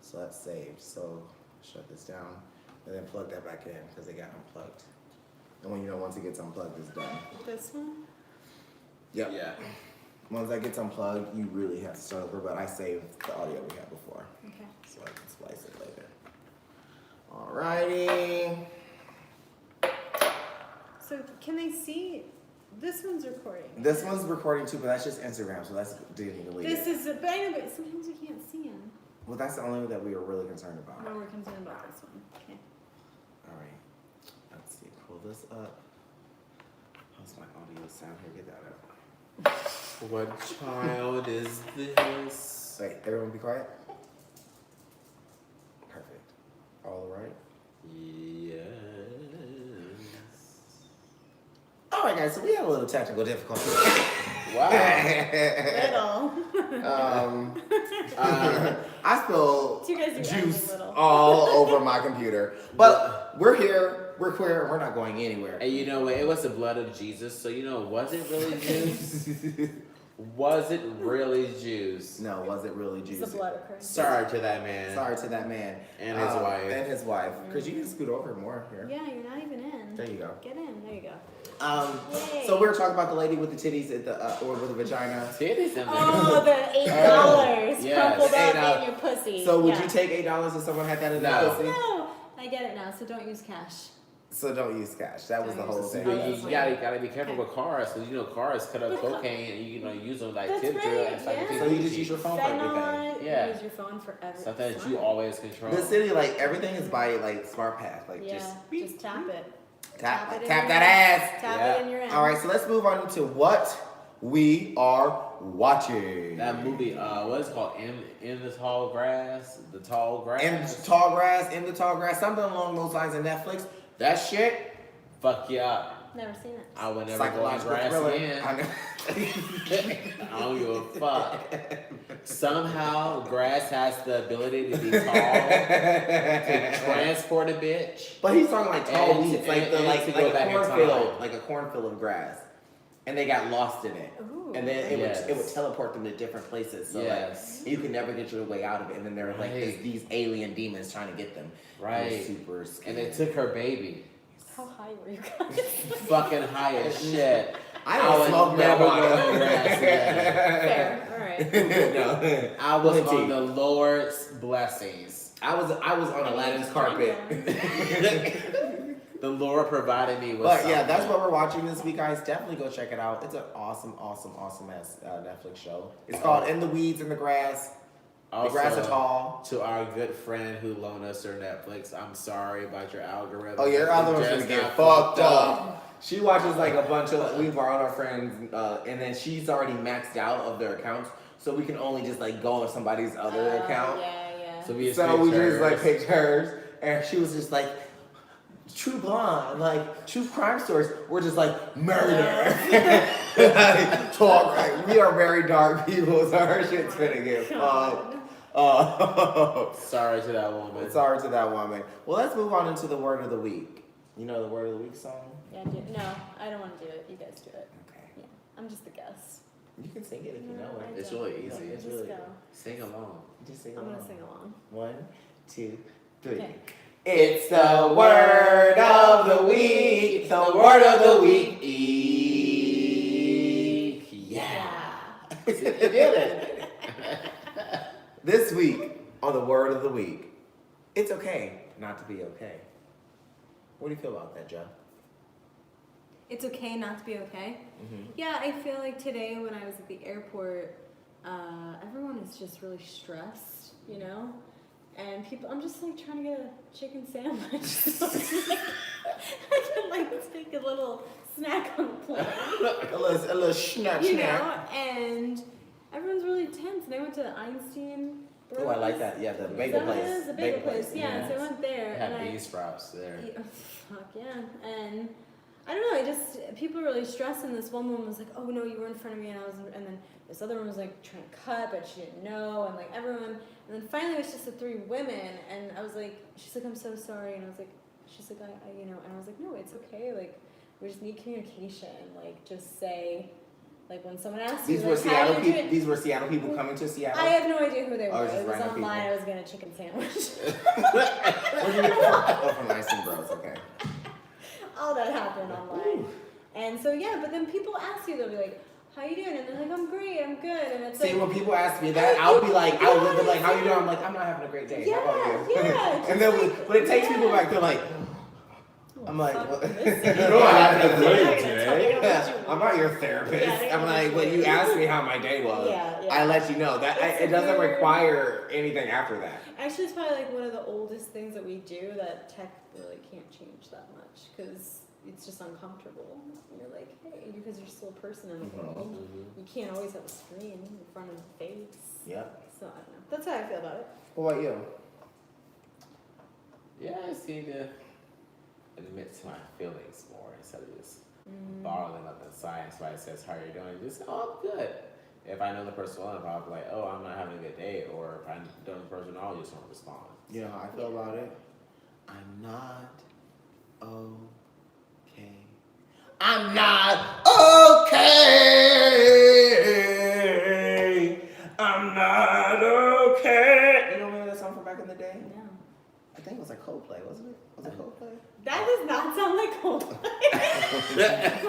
So that's saved. So shut this down and then plug that back in because it got unplugged. And when once it gets unplugged, it's done. This one? Yep. Yeah. Once that gets unplugged, you really have to start over. But I saved the audio we had before, Okay. so I can splice it later. Alrighty. So can they see? This one's recording. This one's recording too, but that's just Instagram, so that's didn't delete This it. is, but I know, but sometimes we can't see him. Well, that's the only one that we were really concerned about. No, we're concerned about this one. Okay. All right. Let's see. Pull this up. How's my audio sound here? Get that up. What child is this? Wait, everyone be quiet. Perfect. All right. Yes. All right, guys. So we had a little technical difficulty. Wow. Little. I spilled You guys do juice act little. all over my computer, but we're here. We're queer. And we're not going anywhere. And you know what? It was the blood of Jesus, so you know, was it really juice? Was it really juice? No, was it really It's juice? the blood of Christ. Sorry to that man. Sorry to that man And his wife. And his wife. Because you can scoot over more here. Yeah, you're not even in. There you go. Get in. There you go. So Yay. we were talking about the lady with the titties at the or with the vagina. Titties in there. Oh, the $8 yes. crumpled up $8. in your pussy. So would Yeah. you take $8 if someone had that in No. their pussy? No, I get it now. So don't use cash. So don't use cash. That was the Don't whole use thing. But Oh, you that's gotta be careful with cars, because you know cars cut up But co- cocaine and you know use them like That's tip drill right, and stuff. yeah. So you just use your phone for everything. Fentanyl, Yeah. use your phone for everything. Something that you always control. The city, like everything is by like smart path. Like Yeah, just beep, just tap it. tap it in tap your that end. ass. Tap Yeah. it in your end. All right, so let's move on to what we are watching. That movie, what is it called? In the Tall Grass? The Tall Grass? In the tall grass, something along those lines in Netflix. That shit. Fuck you up. Never seen it. I would never go on Psychological grass thriller. again. I know. I don't give a fuck. Somehow, grass has the ability to be tall, to transport a bitch. But he's talking like tall And- weeds, like and like to a go back in cornfield, time. like a cornfield of grass, and they got lost in it. Ooh. And then Yes. it would teleport them to different places. So Yes. like you can never get your way out of it. And then there were like Right. these alien demons trying to get them. Right. It was super scary. And they took her baby. How high were you guys? Fucking high as shit. I don't would smoke never marijuana. go on grass again. Fair. All right. No. I was Plenty. on the Lord's blessings. I was on Aladdin's carpet. The Lord provided me with But yeah, something. that's what we're watching this week, guys. Definitely go check it out. It's an awesome ass Netflix show. It's called In the Weeds in the Grass. The grass is tall. To our good friend who loaned us her Netflix, I'm sorry about your algorithm. Oh, your algorithm's gonna get fucked up. She watches like a bunch of, we borrowed our friends, and then she's already maxed out of their accounts, so we can only just like go on somebody's other account. Yeah. So we just like picked hers, and she was just like, True Blonde, like true crime stories. We're just like murder. Like, talk right. We are very dark people, so our shit's finna get fucked. Sorry to that woman. Sorry to that woman. Well, let's move on into the word of the week. You know the word of the week song? Yeah, no, I don't want to do it. You guys do it. Okay. Yeah, I'm just the guest. You can sing it if you know No, it. It's really easy. It's Just really go. good. Sing along. Just sing I'm along. gonna sing along. 1, 2, 3. Okay. It's the word of the week. The word of the week. Yeah. You did it. This week on the word of the week, it's okay not to be okay. What do you feel about that, Joe? It's okay not to be okay. Mm-hmm. Yeah, I feel like today when I was at the airport, everyone is just really stressed, you know? And people, I'm just like trying to get a chicken sandwich. So I can like take a little snack on the plane. a little snack. You know? And everyone's really tense. And I went to Einstein. Oh, I like that. Yeah, the bagel place. The bagel place. Yeah, Yes. so I went there. They have and bean sprouts there. Yeah, fuck yeah. And I don't know, people are really stressed, and this one woman was like, oh no, you were in front of me, and then this other one was like trying to cut, but she didn't know, and like everyone, and then finally it was just the 3 women, and I was like, she's like, I'm so sorry, and I was like, she's like, I you know, and I was like, no, it's okay, like, we just need communication, like, just say, like, when someone asks These you, were like, how Seattle you people. doing? These were Seattle people coming to Seattle. I have no idea who they were. Oh, just It was random online. people. I was getting a chicken sandwich. Where'd you get it from? Oh, from Einstein Bros. Okay. All that happened online. And so yeah, but then people ask you, they'll be like, how you doing? And they're like, I'm great, I'm good. And it's See, like, when people ask me that, I'll be like, how you doing? I'm like, I'm not having a great day. Yeah, How about you? yeah, And then just when it takes yeah. people back, they're like, I'm like, fuck what? this. You're not having a great Yeah, day. tell me what you I'm want. not your therapist. Yeah, they're I'm gonna like, be when you like- ask me how my day was, Yeah, yeah. I let you know. That It's it doesn't weird. require anything after that. Actually, it's probably like one of the oldest things that we do that tech really can't change that much because it's just uncomfortable. You're like, hey, because you're still a person in the world. You can't always have a screen in front of the face. Yep. So I don't know. That's how I feel about it. What about you? Yeah, I just need to admit to my feelings more instead of just bottling up inside. Somebody says, how are you doing? Just, oh, I'm good. If I know the person well enough, I'll be like, oh, I'm not having a good day. Or if I don't know the person, I'll just don't respond. You know how I feel about it? I'm not okay. I'm not okay. I'm not okay. You don't remember that song from back in the day? No. I think it was like Coldplay, wasn't it? Was it Coldplay? That does not sound like Coldplay.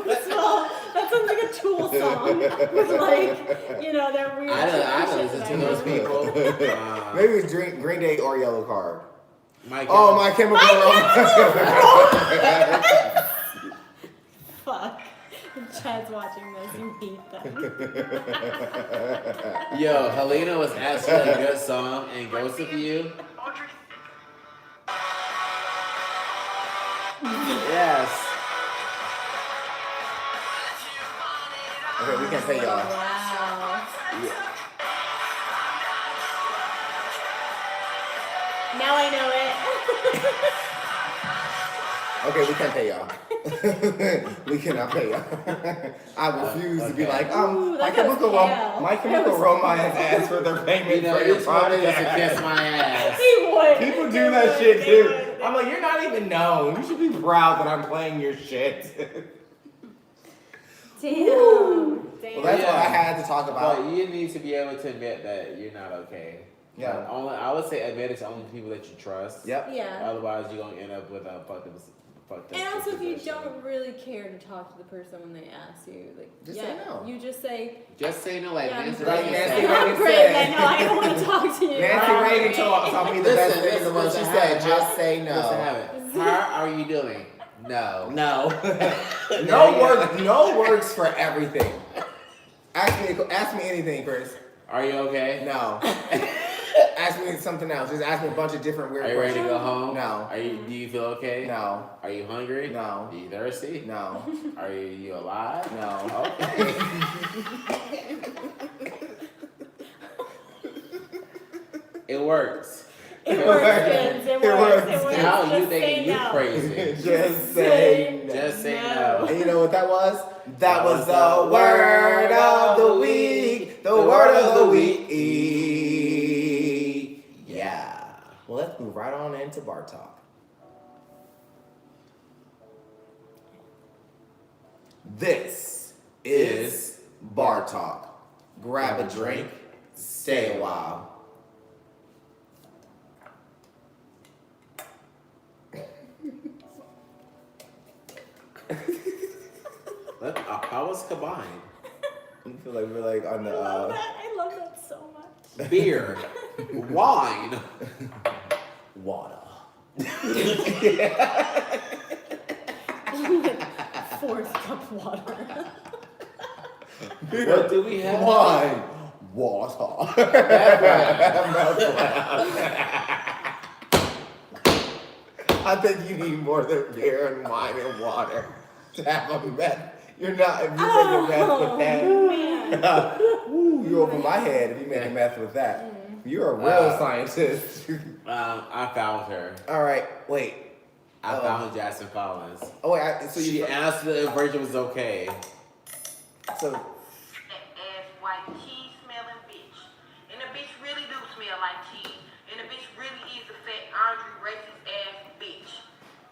First of all, that sounds like a Tool song with like, you know, that weird. I don't shit listen to that I those know. people. Maybe it was Green Day or Yellow Card. My My Chemical Romance. Fuck. If Chad's watching this, you hate them. Yo, Helena was actually a good song, and Ghost of You. Yes. Okay, we can pay y'all. Wow. Yeah. Now I know it. Okay, we can't pay y'all. We cannot pay y'all. I refuse to be Okay. like, Ooh, My that goes Chemical pale. My Chemical Romance asked for their payment You know, for your each one is to kiss podcast. my ass. He would. People He do that would, shit they too. would, they I'm like, you're not even known. You should be proud that I'm playing your shit. Damn. Well, Damn. that's what I Yeah. had to talk about. But you need to be able to admit that you're not okay. Yeah. Only I would say admit it to only people that you trust. Yep. Yeah. Otherwise, you're gonna end up with a fucked up And also, if you position. don't really care to talk to the person when they ask you, like, Just say no. you just say, Just say no, like yeah, I'm Nancy great. Reagan Nancy said. Reagan I'm great. said. I know I don't want to talk to you. Nancy Reagan told me the best thing in the world. She Listen, said, have it. just say no. Listen, have it. How are you doing? No. No. No. No words for everything. Ask me anything, Kris. Are you okay? No. Ask me something else. Just ask me a bunch of different weird Are you ready to questions. go home? No. Do you feel okay? No. Are you hungry? No. Are you thirsty? No. Are you alive? No. Okay. It works. It works, kids. It works. It works. Now you Just say thinking you no. crazy. Just say no. Just say No. no. And you know what that was? That was the word of the week. The word of the week. Yeah. Well, let's move right on into Bartalk. This is Bartalk. Grab a drink, stay a while. How was combined? I feel like we're like on the I love that so much. Beer, wine, water. Fourth cup water. What do we have? Wine, water. I think you need more than beer and wine and water to have a meth. You're not, if you make a meth with that, ooh, you're over my head if you make a meth with that. You're a real scientist. I found her. All right, wait. I found Jackson Collins. Oh, wait, so She you asked if Virgin was okay. So, Ass white cheese smelling bitch. And the bitch really do smell like cheese. And the bitch really is a fat, Andre racist ass bitch.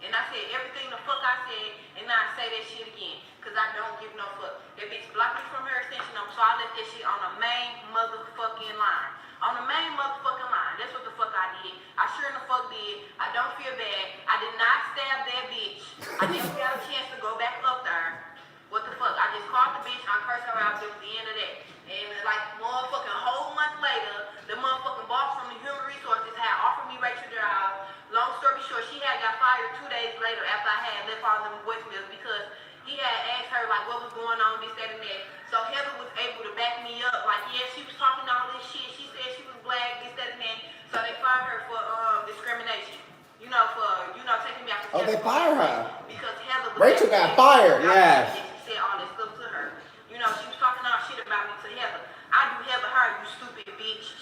And I said everything the fuck I said, and now I say that shit again. Cause I don't give no fuck. That bitch blocked me from her extension number, so I left that shit on the main motherfucking line. On the main motherfucking line. That's what the fuck I did. I sure in the fuck did. I don't feel bad. I did not stab that bitch. I never got a chance to go back up there. What the fuck? I just called the bitch. I cursed her out. That was the end of that. And like motherfucking whole month later, the motherfucking boss from the human resources had offered me Rachel job. Long story short, she had got fired 2 days later after I had left all them voicemails because he had asked her like what was going on, this, that, and that. So Heather was able to back me up. Like, yeah, she was talking all this shit. She said she was black, this, that, and that. So they fired her for discrimination. You know, for taking me out to they fired her. because Heather was Rachel got fired. Yes. She said all this stuff to her. You know, she was talking all shit about me to Heather. I do Heather her, you stupid bitch.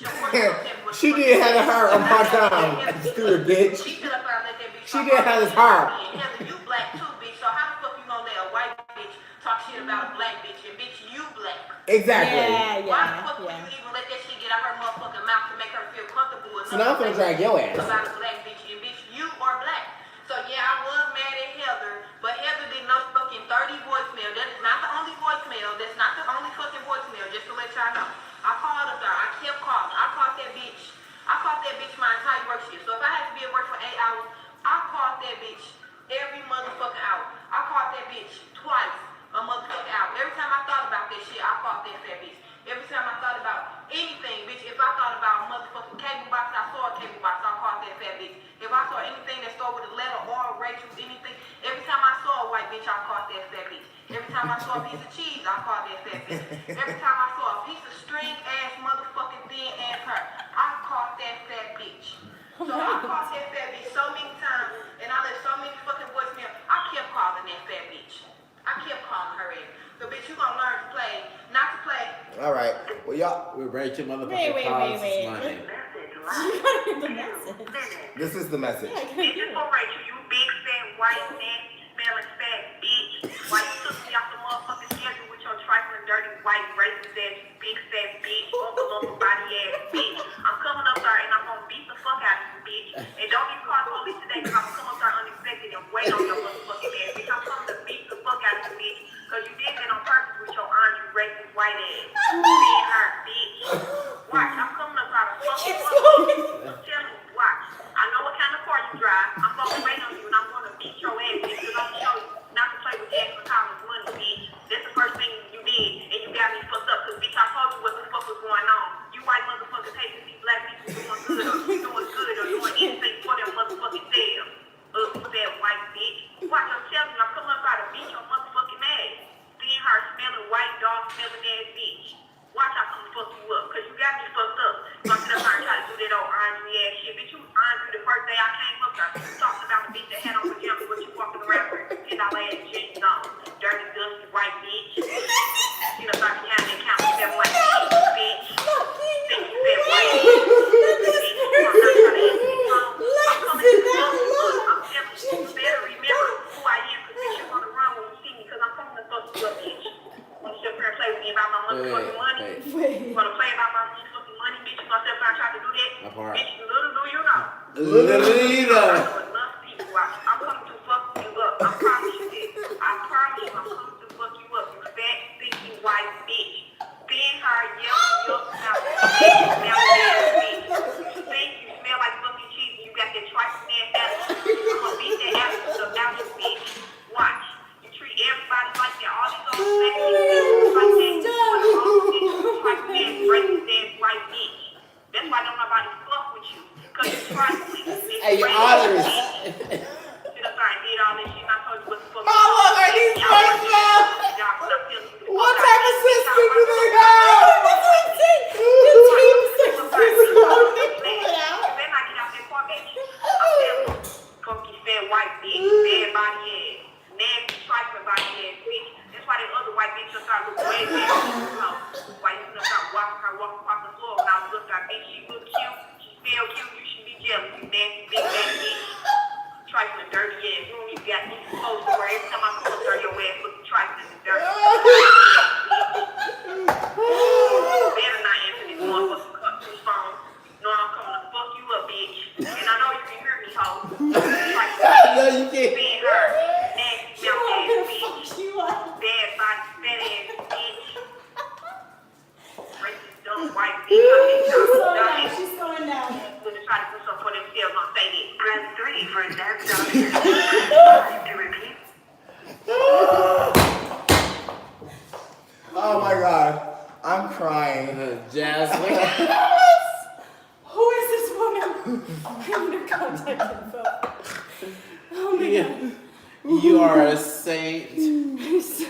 she did have her on my time. Stupid bitch. She should have found that bitch. She did have his heart. Heather, you black too, bitch. So how the fuck you gonna let a white bitch talk shit about a black bitch and bitch you black? Exactly. Why the fuck would you even let that shit get out her motherfucking mouth to make her feel comfortable enough? So now I'm gonna drag your ass. About a black bitch and bitch you are black. So yeah, I was mad at Heather, but Heather did no fucking 30 voicemail. That is not the only voicemail. That's not the only fucking voicemail. Just to let y'all know, I called up there. I kept calling. I called that bitch. My entire work shift. So if I had to be at work for 8 hours, I called that bitch every motherfucking hour. I called that bitch twice a motherfucking hour. Every time I thought about that shit, I called that fat bitch. Every time I thought about anything, bitch, if I thought about a motherfucking cable box, I saw a cable box, I called that fat bitch. If I saw anything that started with a letter or Rachel, anything, every time I saw a white bitch, I called that fat bitch. Every time I saw a piece of cheese, I called that fat bitch. Every time I saw a piece of string ass motherfucking thin ass her, I called that fat bitch. So I called that fat bitch so many times, and I left so many fucking voicemails. I kept calling that fat bitch. I kept calling her in. So bitch, you gonna learn to play, not to play. All right. Well, y'all. We're Rachel motherfucking Collins this morning. The message. This is the message. Yeah, I This is for Rachel, you big fat white nasty smelling fat bitch. Why you took me off the motherfucking schedule with your trifling dirty white racist ass, you big fat bitch, uncle body ass bitch. I'm coming up there and I'm gonna beat the fuck out of you, bitch. And don't even call the police today because I'm gonna come up there unexpected and wait on your motherfucking ass, bitch. I'm coming to beat the fuck out of you, bitch. Cause you did that on purpose with your Andre racist white ass. Being her, bitch. Watch, I'm coming up there to fuck you up. Tell me, watch. I know what kind of car you drive. I'm fucking waiting on you and I'm gonna beat your ass, bitch. smelling ass bitch. Watch how come fuck you up, cause you got me fucked up. So I'm gonna try to do that old Andre ass shit. Bitch, you Andre the first day I came up there. Talking about the bitch that had on pajamas, but you walking around with $10 ass jeans on. Dirty, dusty, white bitch. You know, about behind that counter, you said white bitch. Think you said white bitch. Bitch, you want to try to ask me something? I'm coming to fuck you up. I'm telling you, you better remember who I am, cause bitch, you're gonna run when you see me, cause I'm coming to fuck you up, bitch. Wanna sit up here and play with me about my motherfucking money? Wait. Wanna play about my motherfucking money, bitch? You gonna sit up here and try to do that? Apart. Bitch, little do you know. Little do you know. I know enough people. I'm coming to fuck you up. I promise you this. I promise you I'm coming to fuck you up. You fat, sticky, white bitch. Thin hair, yellow, yuck, mouth. Now, bitch. You stink, you smell like fucking cheese, and you got that trifling ass attitude. I'm gonna beat that attitude up out your bitch. Watch. You treat everybody like that. All these old black people like that. All these trifling ass, racist ass white bitch. That's why don't nobody fuck with you. Cause you trifling. Hey, your honors. Sit up there and did all this shit. I told you what the fuck. How long are these boys now? What type of system do they have? Trifling dirty ass. You don't even got any clothes to wear. Every time I come up there, your ass looking trifling and dirty. Better not answer this motherfucking cut to the phone. No, I'm coming to fuck you up, bitch. And I know you can hear me, hoe. No, you can't. Being her. Nasty mouth ass bitch. Fuck you up. Bad body, fat ass bitch. Racist, dumb white bitch. She's slowing down. Gonna try to do something for themselves on say that. Press 3 for that doctor. To repeat. Oh my god. I'm crying. Jasmine. Who is this woman? I'm gonna contact info. Oh my god. You are a saint. So,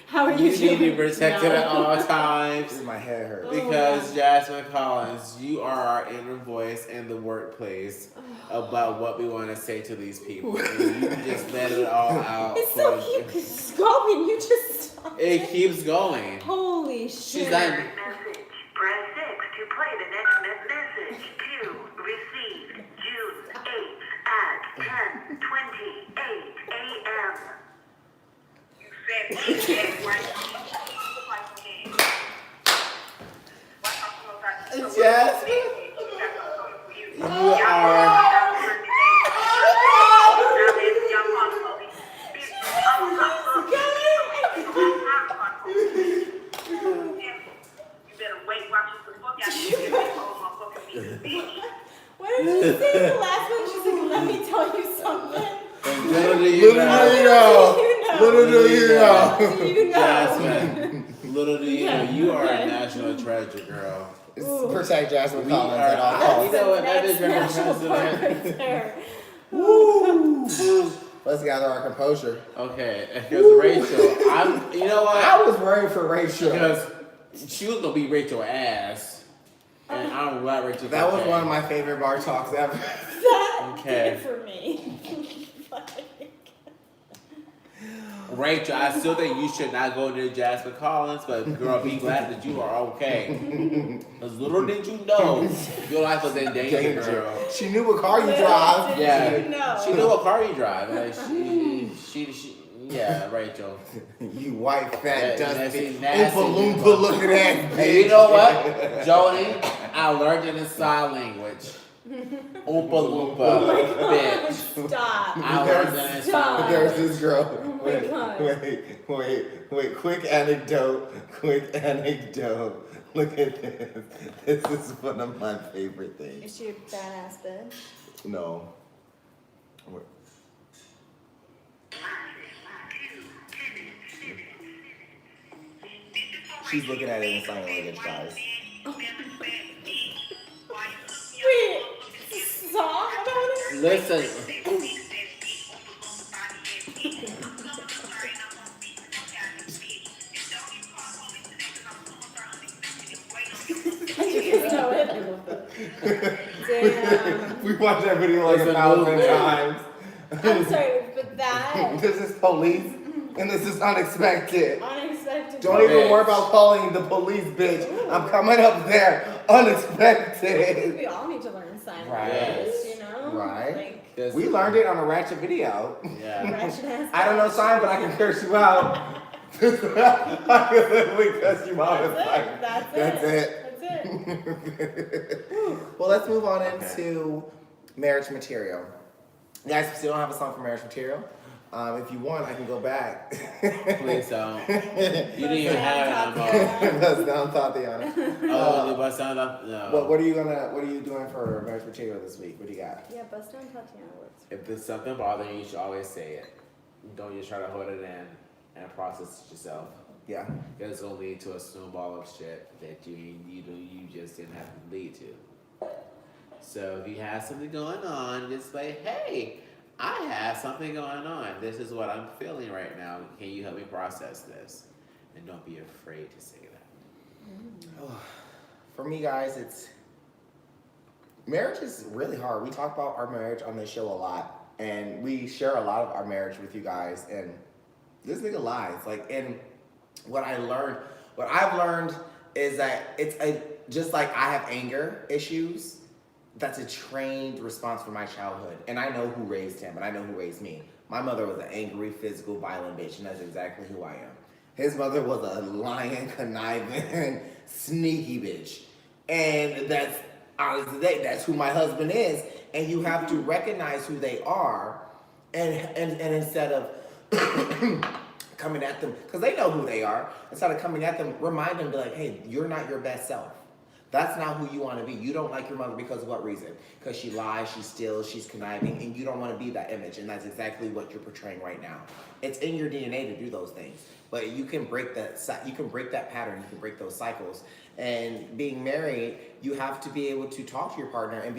how are you You need to be doing? protected at all times. My head hurts. Because Jasmine Collins, you are our inner voice in the workplace about what we want to say to these people. And you just let it all out. It still keeps going. You just stopped. It keeps going. Holy She's shit. like, Message. Press 6 to play the next message. To receive June 8th at 10:28 a.m. You fat bitch ass white Jasmine, you are. What did she say the last one? She's like, let me tell you something. Little do you know. Little do you know. Do you know? Jasmine, little do you know, you are a national treasure, girl. Protect Jasmine We Collins are. at all You costs. know what? That is That's national park represented. right there. Woo! Let's gather our composure. Okay, because Rachel, you know what? I was worried for Rachel. Because she was gonna be Rachel ass, and I'm glad Rachel. That was one of my favorite bar talks ever. That Okay. did it for me. Rachel, I still think you should not go near Jasmine Collins, but girl, be glad that you are okay. Because little did you know, your life was in danger, girl. She knew what car you drive. Yeah, you know? she knew what car you drive. Like yeah, Rachel. You white, fat, Yeah, dusty, nasty, Oompa Loompa looking ass bitch. And you know what, Jody? I learned it in sign language. Oompa Loompa, bitch. Stop. I learned it in sign Stop. There's language. this girl. Oh my God. Wait. Quick anecdote. Look at this. This is one of my favorite things. Is she a badass bitch? No. Wait. She's looking at it in sign language, guys. Wait, song about it? Listen. Damn. We watched that video like It's a 1,000 movement. times. I'm sorry, but that This is police, and this is unexpected. unexpected. Don't even worry about calling the police, bitch. I'm coming up there unexpected. We all need to learn sign Right. language, you know? Right. Like, This- We learned it on a ratchet video. Yeah. ratchet ass. I don't know sign, but I can curse you out. I can literally curse you out. in sign. That's it. Well, let's move on Okay. into marriage material. Guys, we still don't have a song for marriage material. If you want, I can go back. Please don't. You didn't even have it no more. Bust down Tatiana. Oh, the bus sound up? No. What are you doing for marriage material this week? What do you got? Yeah, bust down Tatiana works. If there's something bothering you, you should always say it. Don't just try to hold it in and process it yourself. Yeah. Because it's gonna lead to a snowball of shit that you just didn't have to lead to. So if you have something going on, just like, hey, I have something going on. This is what I'm feeling right now. Can you help me process this? And don't be afraid to say that. For me, guys, marriage is really hard. We talk about our marriage on this show a lot, and we share a lot of our marriage with you guys. And this nigga lies. And what I've learned is that just like I have anger issues. That's a trained response from my childhood. And I know who raised him, and I know who raised me. My mother was an angry, physical, violent bitch, and that's exactly who I am. His mother was a lying, conniving, sneaky bitch. And that's, honestly, that's who my husband is. And you have to recognize who they are, and instead of coming at them, because they know who they are, instead of coming at them, remind them, be like, hey, you're not your best self. That's not who you want to be. You don't like your mother because of what reason? Because she lies, she steals, she's conniving, and you don't want to be that image. And that's exactly what you're portraying right now. It's in your DNA to do those things, but you can break that. You can break that pattern. You can break those cycles. And being married, you have to be able to talk to your partner and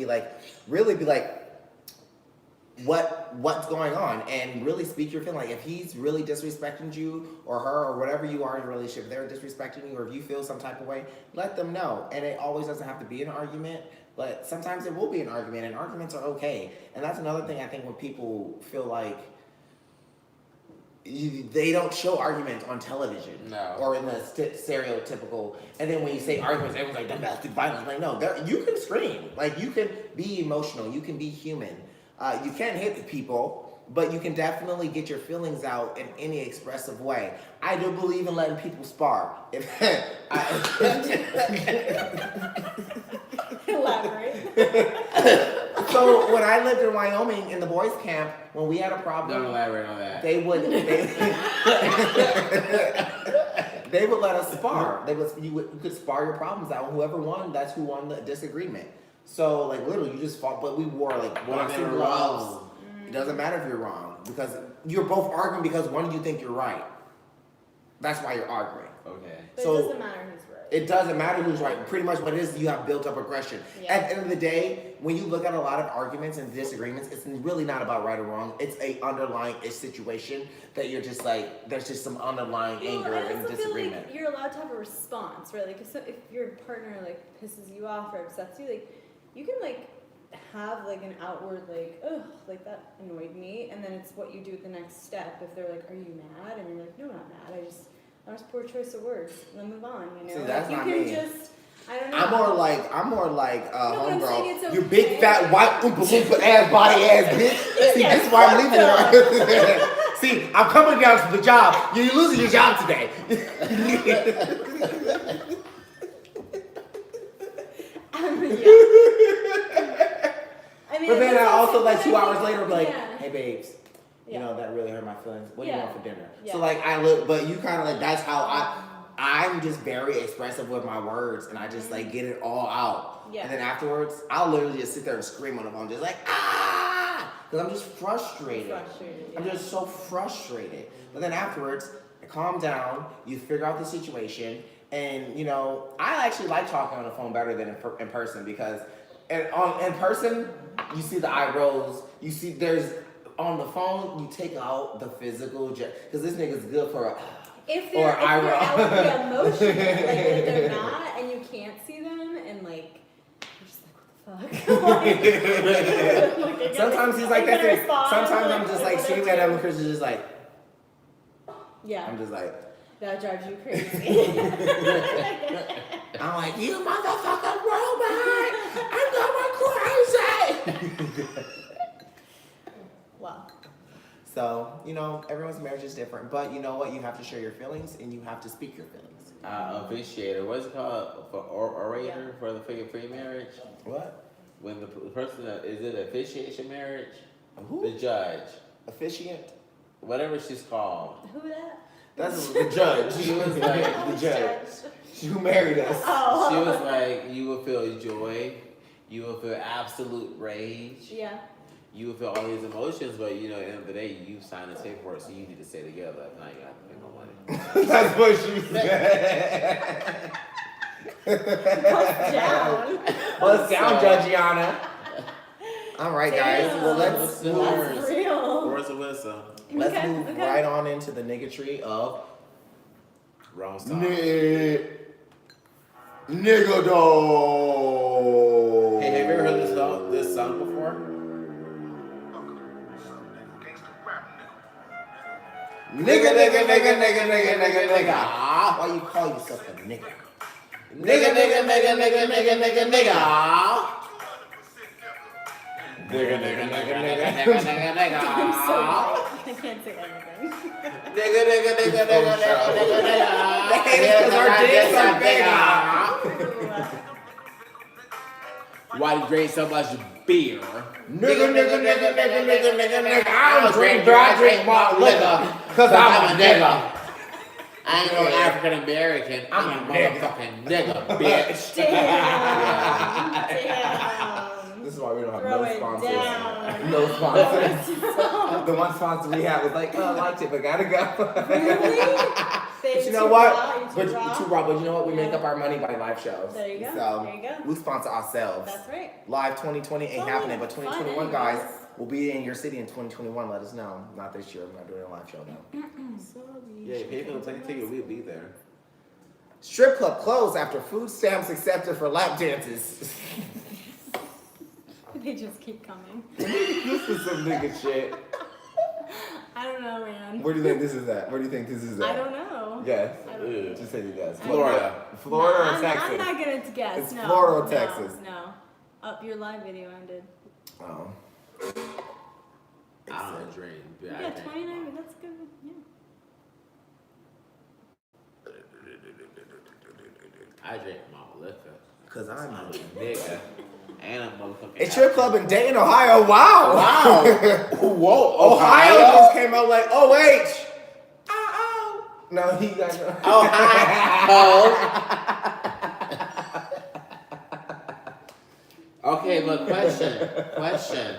really be like, what's going on, and really speak your feeling. Like if he's really disrespecting you or her or whatever you are in a relationship, if they're disrespecting you, or if you feel some type of way, let them know. And it always doesn't have to be an argument, but sometimes it will be an argument, and arguments are okay. And that's another thing I think when people feel like they don't show arguments on television, No. or in the stereotypical, and then when you say arguments, everyone's like domestic violence. Like no, you can scream, like you can be emotional, you can be human. You can't hit people, but you can definitely get your feelings out in any expressive way. I do believe in letting people spar. Elaborate. So when I lived in Wyoming in the boys' camp, when we had a problem, Don't elaborate on that. they would let us spar. You could spar your problems out. Whoever won, that's who won the disagreement. So like literally, you just fought, but we wore like What if boxing they were gloves. wrong? It doesn't matter if you're wrong because you're both arguing because one of you think you're right. That's why you're arguing. Okay. But So- it doesn't matter who's right. It doesn't matter who's right. Pretty much what it is, you have built up aggression. Yeah. At the end of the day, when you look at a lot of arguments and disagreements, it's really not about right or wrong. It's a underlying situation that you're just like, there's just some underlying anger I and also disagreement. feel like you're allowed to have a response, right? Like if your partner like pisses you off or upsets you, like you can like have like an outward like, ugh, like that annoyed me, and then it's what you do at the next step. If they're like, are you mad? And you're like, no, I'm not mad. I was poor choice of words. And then move on, you know? See, that's like, not you can me. just, I don't know. I'm more like but I'm saying homegirl. it's You okay. big fat white oompa loompa ass body ass bitch. See, Yes, this is why I'm leaving fucked her. See, I'm coming down to the job. You're losing your job today. I mean, But then it's I also like something 2 I hours think- later be like, yeah. hey babes, you Yeah. know that really hurt my feelings. What do you Yeah. want for dinner? Yeah. So like I look, but you kind of like that's how I'm just very expressive with my words, and I just like get it all out. Yeah. And then afterwards, I'll literally just sit there and scream on the phone, just like because I'm just frustrated. I'm yeah. just so frustrated. But then afterwards, I calm down. You figure out the situation, and you know I actually like talking on the phone better than in person because in person you see the eye rolls. You see there's on the phone you take out the physical because this nigga's good for a. If Or they're out the emotion, like if eyebrow. they're not and you can't see them and like you're just like, what the Sometimes he's like that. Too. Sometimes I'm just like screaming at him, and Kris is just like, yeah. I'm just like, That drives you crazy. I'm like, you motherfucking robot! I'm going crazy! Wow. So, everyone's marriage is different, but you know what? You have to share your feelings and you have to speak your feelings. Officiator, what's it called? For orator for the free marriage? What? When the person, is it officiation marriage? Who? The judge. Officiant? Whatever she's called. Who that? That's the judge. She was like, the judge. Who married us. Oh. She was like, you will feel joy. You will feel absolute rage. Yeah. You will feel all these emotions, but at the end of the day, you signed this paperwork, so you need to stay together. If not, you have to pay no money. That's what she said. Bust down. Bust down, Judgiana. All right, guys. Damn. Well, That's real. Words of wisdom. let's Okay, move okay. right on into the niggatry of Wrong song. nigga dog. Hey, have you ever heard this song before? Nigga. Why you call yourself a nigga? Nigga. I'm so I can't say anything. Why do you drink so much beer? Nigga. I don't drink malt liquor, cause I'm a nigga. I ain't no African American. I'm a motherfucking nigga, bitch. Damn. This is why we don't have Throw no it sponsors. down. No sponsors. The one sponsor we had was like, oh, I liked it, but gotta go. Really? But you know what? But you know what? We make up our money by live shows. There you go. So There you go. we sponsor ourselves. That's right. Live 2020 ain't Fun. happening, but Fun 2021, guys, anyways. will be in your city in 2021. Let us know. Not this year. I'm not doing a live show now. Yeah, pay for the plane ticket, we'll be there. Strip club closed after food stamps accepted for lap dances. They just keep coming. This is some nigga shit. I don't know, man. Where do you think this is at? Where do you think this is at? I don't know. Yes. I don't know. Just say you guess. Florida. Florida No, or Texas? I'm not gonna guess. It's no, Florida or no, Texas? No. Up your live video ended. Oh. I don't drink. You got 29. That's good. Yeah. I drink malt liquor. Cause I'm I'm a nigga. And a motherfucking. a strip club in Dayton, Ohio. Wow. Wow. Whoa. Ohio just came out like OH. No, he got no. Ohio. Okay, but question.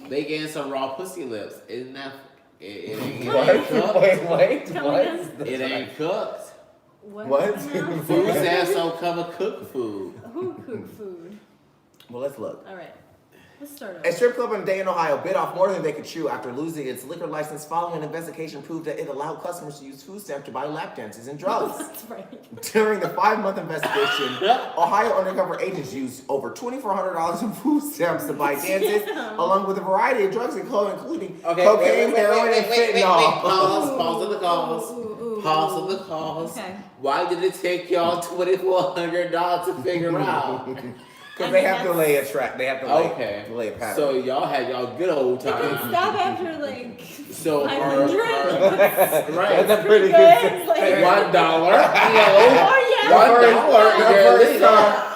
They getting some raw pussy lips. Isn't that? It ain't cooked. Wait. Tell me What? It ain't cooked. What? Food stamps don't cover cooked food. Who cooked food? Well, let's look. All right. Let's start A over. strip club in Dayton, Ohio bit off more than they could chew after losing its liquor license following an investigation proved that it allowed customers to use food stamps to buy lap dances and drugs. That's right. During the 5-month investigation, Ohio undercover agents used over $2,400 in food stamps to buy dances, along with a variety of drugs and clothing, including cocaine, heroin, and fentanyl. Pause on the calls. Ooh. Pause on the calls. Okay. Why did it take y'all $2,400 to figure out? Because they have to lay a track. They have to lay, Okay. lay a pattern. So y'all had y'all good old They can time. stop after like So 500. right. That's a pretty Good. good It's like, $1. oh yeah.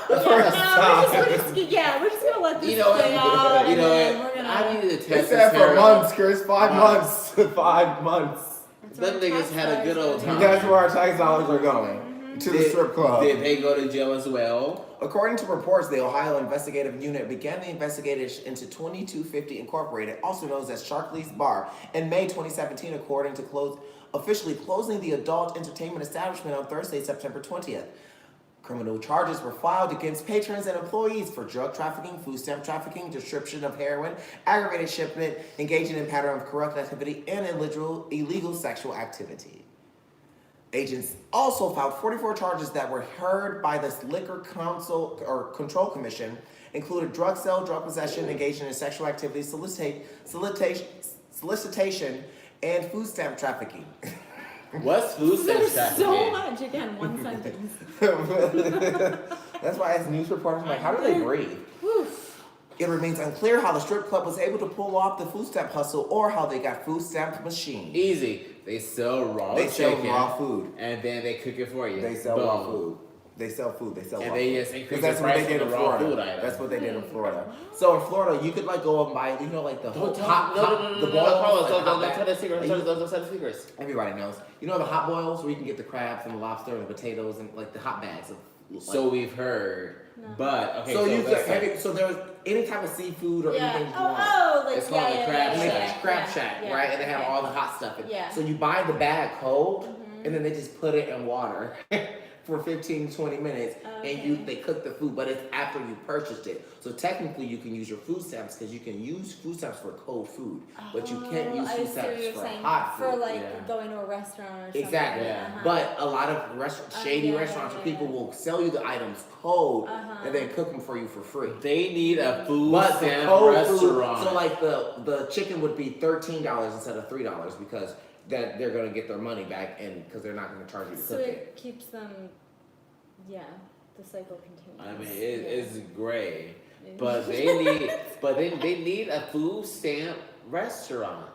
The first time. We're just gonna let this You know what? play out. You know and what? then we're I gonna. needed to They test said this for heroin. months, Chris. 5 Months. months. 5 months. That's Them where niggas had a good old tax time. That's where our tax dollars are going. To the strip club. Did they go to jail as well? According to reports, the Ohio Investigative Unit began the investigation into 2250 Incorporated, also known as Sharkley's Bar, in May 2017, according to officially closing the adult entertainment establishment on Thursday, September 20th. Criminal charges were filed against patrons and employees for drug trafficking, food stamp trafficking, distribution of heroin, aggravated shipment, engaging in pattern of corrupt activity, and illegal sexual activity. Agents also filed 44 charges that were heard by the Liquor Council or Control Commission, included drug sale, drug possession, engaging in sexual activity, solicitation, and food stamp trafficking. What's food stamp There's trafficking? so much. Again, one sentence. That's why as news reporters, I'm like, how do they breathe? It remains unclear how the strip club was able to pull off the food stamp hustle or how they got food stamp machines. Easy. They sell raw They sell chicken, raw food. and then they cook it for you. They sell Boom. raw food. They sell food. They sell And raw they food. just increase 'Cause the that's what price they did of in the raw Florida. food item. That's what they did in Florida. So in Florida, you could like go and buy, you know, like the Don't hot, tell hot, no, the Carlos, boils, don't hot tell the secrets. bag. Don't tell the secrets. Everybody knows. You know the hot boils where you can get the crabs and the lobster and the potatoes and like the hot bags of. Like, So we've heard, but okay. so you let's could, say- so there's any type of seafood or anything you want. Like It's called the Crab Shack. Crab Shack, yeah, right? And they have okay. all the hot stuff. In. Yeah. So you buy the bag cold, and then they just put it in water for 15, 20 minutes, and they cook the food, but it's after you purchased it. So technically, you can use your food stamps because you can use food stamps for cold food, but you can't use I food see what stamps you're for saying. hot food. For like Yeah. going to a restaurant or something. Exactly. Yeah. But a lot of shady yeah, restaurants yeah, or people yeah. will sell you the items cold Uh-huh. and then cook them for you for free. They need a food But the stamp cold restaurant. food, so like the chicken would be $13 instead of $3 because that they're gonna get their money back and because they're not gonna charge you to So cook it it. keeps them, the cycle continues. I mean, it's great, Yeah. but they need a food stamp restaurant.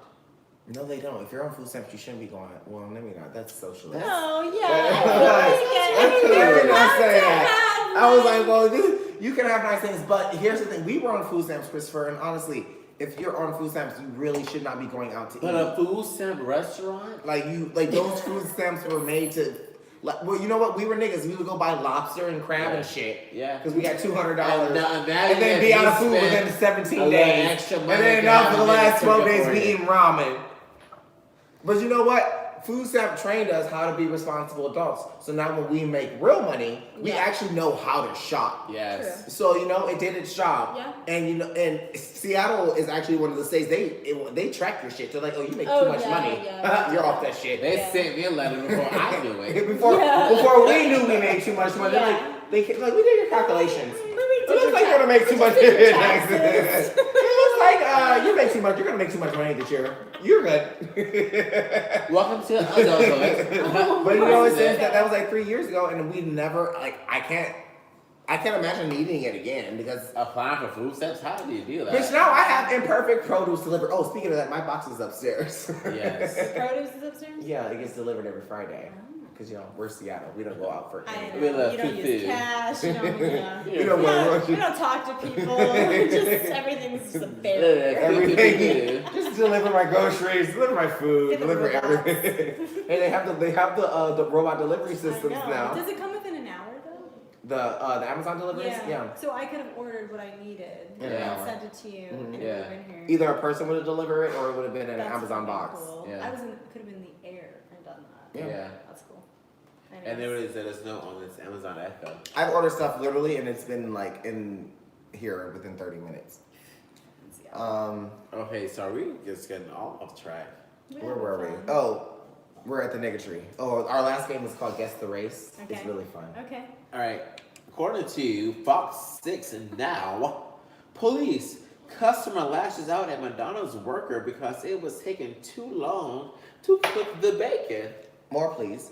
No, they don't. If you're on food stamps, you shouldn't be going. Well, maybe not. That's socialist. Oh yeah. Let me not say that. I was like, well, you can have nice things, but here's the thing: we were on food stamps, Christopher, and honestly, if you're on food stamps, you really should not be going out to But eat. a food stamp restaurant? Like those food stamps were made to. Like, well, you know what? We were niggas. We would go buy lobster and crab and shit. Yeah. Because we got $200 And then be out of food within 17 a days. little extra money And then to now have for the them last cook 12 it days for we you. eating ramen. But you know what? Food stamp trained us how to be responsible adults. So now when we make real money, we actually know how to shop. Yes. So you know it did its job. Yeah. And you know, and Seattle is actually one of the states they track your shit. They're like, oh, you make too much money. You're off that shit. They sent me a letter before I knew it. before we knew we made too much money. They're like we did your calculations. It looks like you're gonna make too much. It looks like you make too much. You're gonna make too much money this year. You're good. Welcome to adulthood. But you know, it says that was like 3 years ago, and we never like. I can't imagine needing it again because. Applying for food stamps? How do you do that? Bitch, now I have imperfect produce delivered. Oh, speaking of that, my box is upstairs. Yes. The produce is upstairs? Yeah, it gets delivered every Friday. Because, we're Seattle. We don't go out for I anything. We know. love You don't food. use cash. You don't, You don't we don't talk to people. Just everything's just a barrier. Everything. Just deliver my groceries, deliver my food, Get the deliver robots. everything. And they have the robot delivery systems I know. now. Does it come within an hour though? The Amazon deliveries? Yeah. So I could have ordered what I needed In an and hour. sent it to you and it Yeah. would have been here. Either a person would have delivered it or it would have been in an That's Amazon fucking box. Cool. Yeah. Could have been in the air and done that. Yeah. That's cool. And there is let us know on this Amazon Echo. I've ordered stuff literally and it's been like in here within 30 minutes. Okay, so we just getting all off track. Where were we? Oh, we're at the Introductory. Oh, our last game was called Guess the Race. It's Okay. really fun. Okay. All right. According to Fox 6 Now, police customer lashes out at McDonald's worker because it was taking too long to cook the bacon. More, please.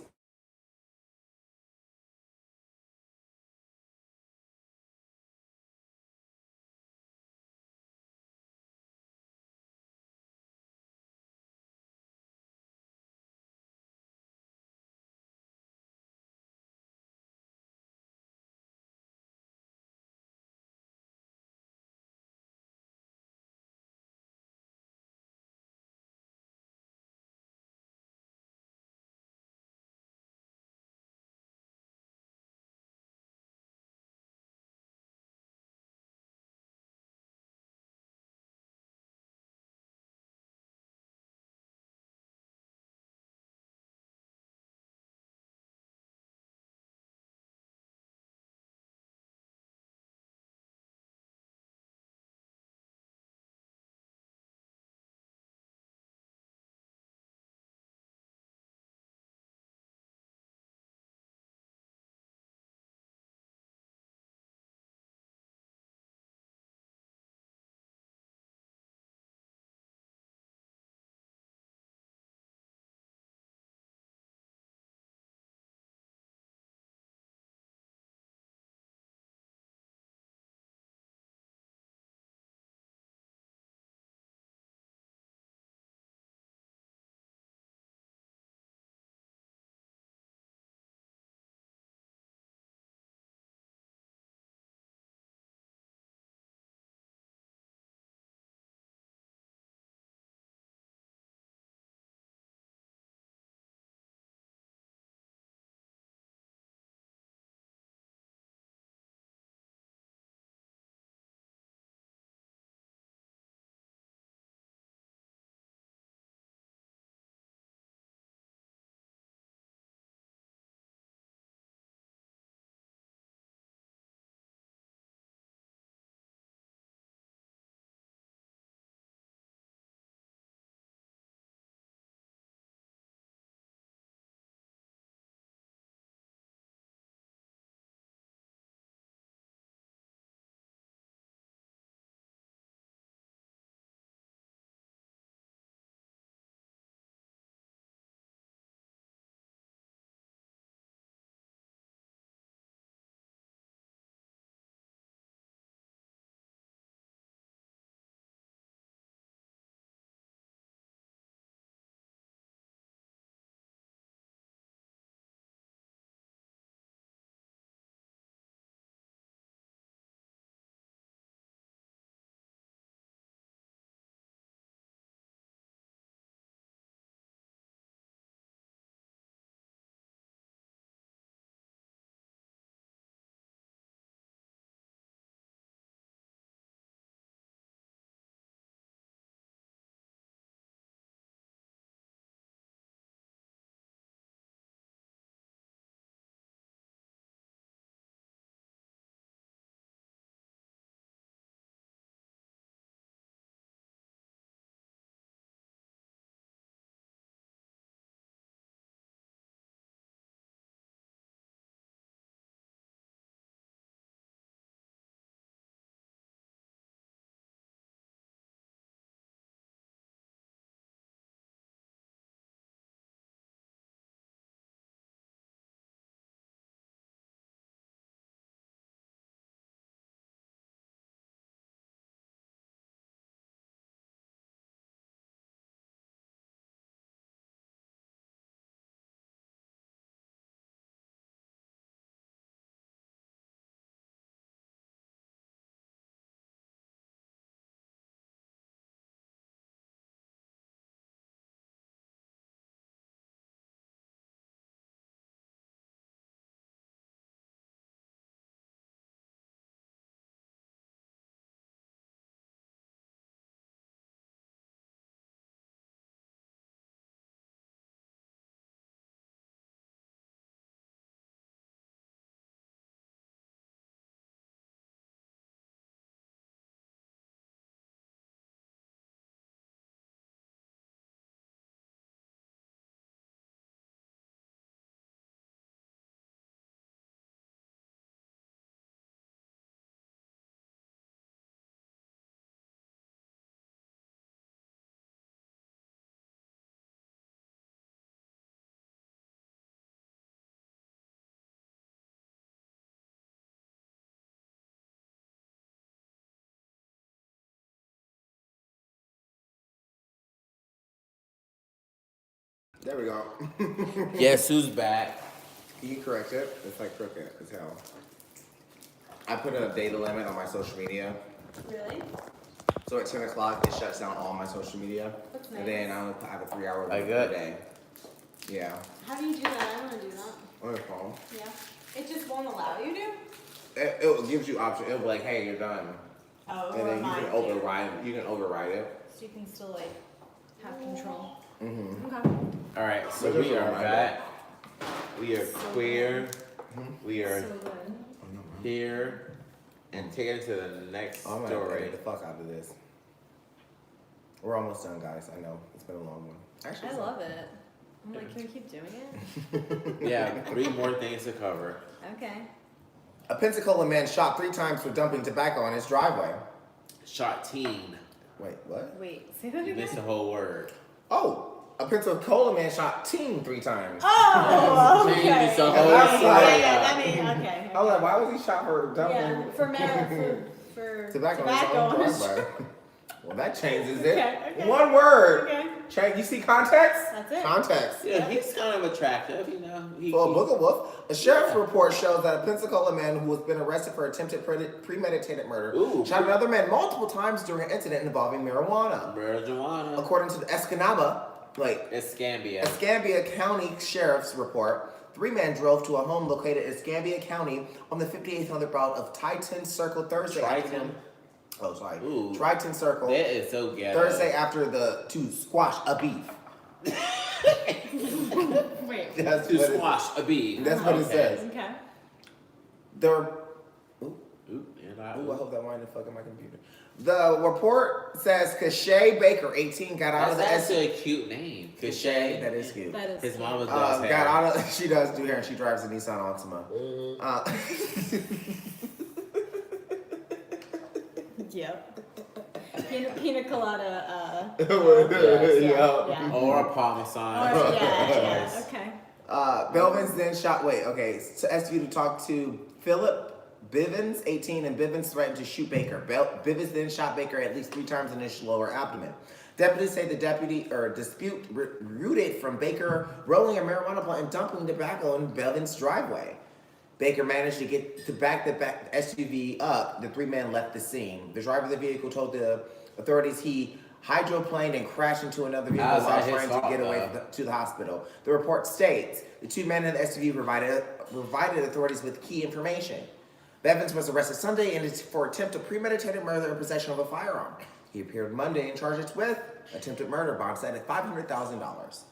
There we go. Guess who's back? You correct it. It's like crooked as hell. I put a data limit on my social media. Really? So at 10 o'clock, it shuts down all my social media. That's And nice. then I have a 3-hour Like limit per that? day. Yeah. How do you do that? I want to do that. On your phone. Yeah. It just won't allow you to? It gives you option. It'll be like, hey, you're done. Oh, And then you can override. You can override it. So you can still like have control. Mm-hmm. Okay. All right, so But we there's a are reminder. back. We are So queer. We are So good. here and taking it to the next I'm gonna story. edit the fuck out of this. We're almost done, guys. I know it's been a long one. Actually, I it's love it. I'm like, can we keep doing it? Yeah, 3 more things to cover. Okay. A Pensacola man shot 3 times for dumping tobacco on his driveway. Shot teen. Wait, what? Wait, say that You again? missed a whole word. Oh, a Pensacola man shot teen 3 times. Oh, okay. Change the And whole that's story. like- that means, okay. I was like, why was he shot for dumping Yeah, for tobacco on on his his own driveway? Well, that changes it. Okay. One word. Okay. Change. You see context? That's it. Context. Yeah, he's kind of attractive, you know. For a Booger Wolf, a sheriff's report shows that a Pensacola man who has been arrested for attempted premeditated murder Ooh. shot another man multiple times during an incident involving marijuana. Marijuana. According to the Escambia. Escambia County Sheriff's report, 3 men drove to a home located in Escambia County on the 5800 route of Triton Circle Thursday afternoon. Oh, sorry. Ooh. Triton Circle. That is so ghetto. Thursday after to squash a beef. Wait. That's To what it- squash a bee. That's what it Okay. says. Okay. The Ooh, and I, Ooh, I hope that winded fucking my computer. The report says Kashay Baker, 18, got out of the that's actually a cute name. Kashay. That is cute. That is His cute. mama does hair. Got out of. She does do hair, and she drives a Nissan Altima. Yep. Pina colada. Yes. Yeah. Or a parmesan. Or, yeah. Okay. Belvin's then shot. Wait, okay. So SU to talk to Philip Bivens, 18, and Bivens threatened to shoot Baker. Bivens then shot Baker at least 3 times in his lower abdomen. Deputies say the dispute rooted from Baker rolling a marijuana blunt and dumping tobacco in Bevins' driveway. Baker managed to get to back the SUV up. The 3 men left the scene. The driver of the vehicle told the authorities he hydroplaned and crashed into another vehicle How's while that his trying to fault, get away though? to the hospital. The report states the 2 men in the SUV provided authorities with key information. Bevins was arrested Sunday for attempted premeditated murder and possession of a firearm. He appeared Monday in charges with attempted murder, bond set at $500,000.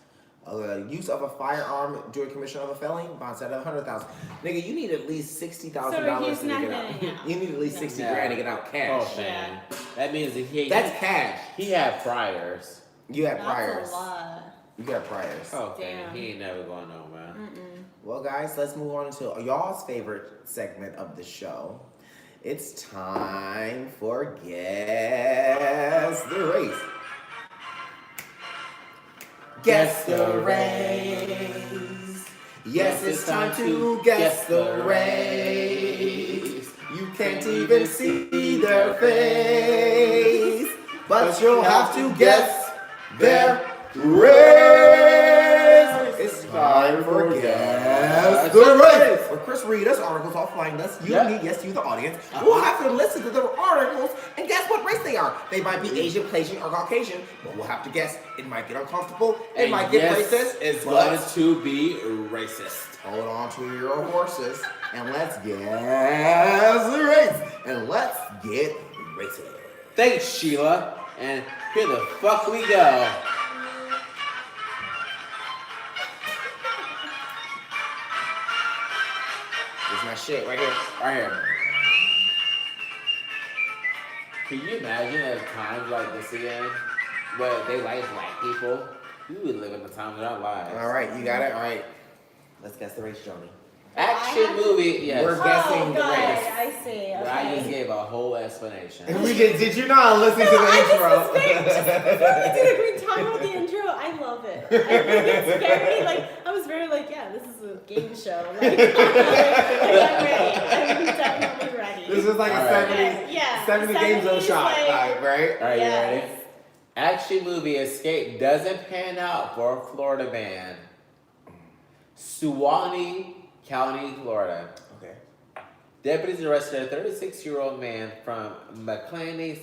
Use of a firearm during commission of a felony, bond set at $100,000. Nigga, you need at least $60,000 So he's to not get out. getting out. You need at least 60 Yeah. grand to get out cash. Oh, man. That means that That's cash. he had priors. You have That's priors. a lot. You got priors. Okay, Damn. he ain't never going nowhere. Well, guys, let's move on to y'all's favorite segment of the show. It's time for Guess the Race. Guess the race. Yes, it's time to guess the race. You can't even see their face, but you'll have to guess their race. It's time for Guess the Race. Where Chris read us articles offline, us, you and me, yes, you, the audience. We'll have to listen to the articles and guess what race they are. They might be Asian, Caucasian, or Caucasian, but we'll have to guess. It might get uncomfortable. It And might get yes, racist. It's but going to be racist. hold on to your horses and let's guess the race. And let's get racist. Thanks, Sheila. And here the fuck we go. This is my shit right here. Right here. Can you imagine at times like this again, where they like black people? We would live in the time of our lives. All right, you got it. All right, let's guess the race, Joni. Action movie, yes. We're guessing the God, race. I see. But I just Okay. gave a whole explanation. Did you not listen to the I just intro? was very, just we talk about the intro. I love it. I think it's very like I was very like, yeah, this is a game show. Like, I'm ready. I'm definitely ready. This is like All a right. 70s, Yeah, 70 game zone 70s, shot like- vibe, right? Are you ready? Action movie Escape doesn't pan out for a Florida man. Suwannee County, Florida. Okay. Deputies arrested a 36-year-old man from McClaney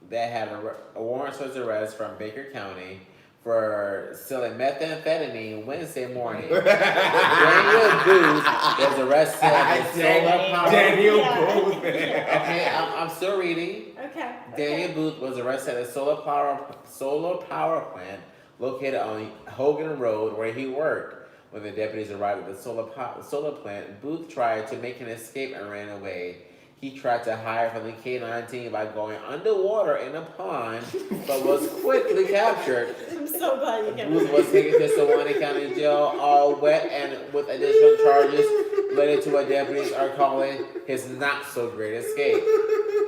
that had a warrant for his arrest from Baker County for selling methamphetamine Wednesday morning. Daniel Booth was arrested at the solar power. Daniel Yeah. Booth. Okay, I'm still reading. Okay. Daniel Booth was arrested at a solar power plant located on Hogan Road where he worked. When the deputies arrived at the solar plant, Booth tried to make an escape and ran away. He tried to hide from the K-9 team by going underwater in a pond, but was quickly captured. I'm so glad you kept Booth was taken to Suwannee County Jail, all wet and with additional charges related to what deputies are calling his not-so-great escape.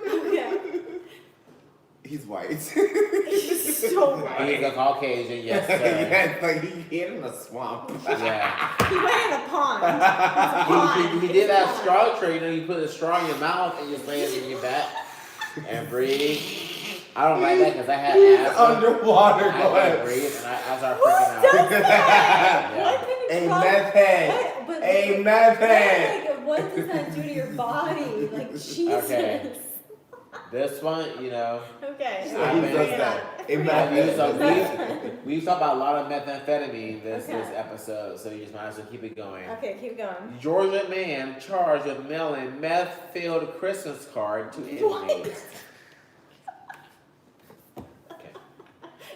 Okay. He's white. He's so right. He's a Caucasian, yes, sir. Yeah, like he hid in a swamp. Yeah. He went in a pond. It's a pond. He did that straw trick, you put a straw in your mouth and just lay it in your back and breathe. I don't like that because I had asthma. Underwater, I go couldn't ahead. breathe and I started Who freaking does out. that? Yeah. What kind A of drug- meth head. What- but- A meth head. Like, what does that do to your body? Like, Jesus. Okay. This one, you know, Okay. He I mean, does that. A I've meth head. we've talked about a lot of methamphetamine this Okay. episode, so you just might as well keep it going. Okay, keep going. Georgia man charged with mailing meth-filled Christmas card to inmates. Okay.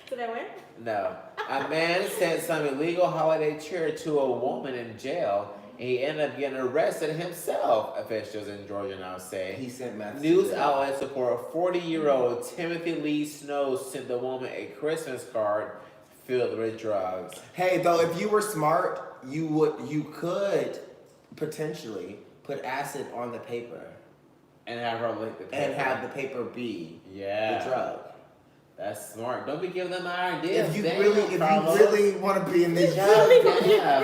Did I win? No. A man sent some illegal holiday cheer to a woman in jail, and he ended up getting arrested himself, officials in Georgia now say. He sent meth. News outlets report 40-year-old Timothy Lee Snow sent the woman a Christmas card filled with drugs. Hey, though, if you were smart, you could potentially put acid on the paper And have her lick the paper. and have the paper be Yeah. the drug. That's smart. Don't be giving them ideas. If you Damn, really Carlos. want to be in this job, Yeah.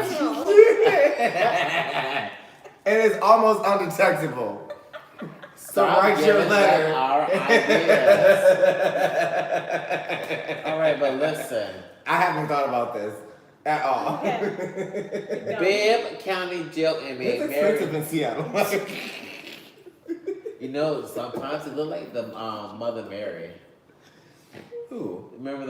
and it's almost undetectable. So Stop write your giving letter. them our ideas. All right, but listen. I haven't thought about this at all. Okay. Go. Bibb County jail inmate It's expensive Mary. in Seattle. You know, sometimes it look like the Mother Mary. Who? You remember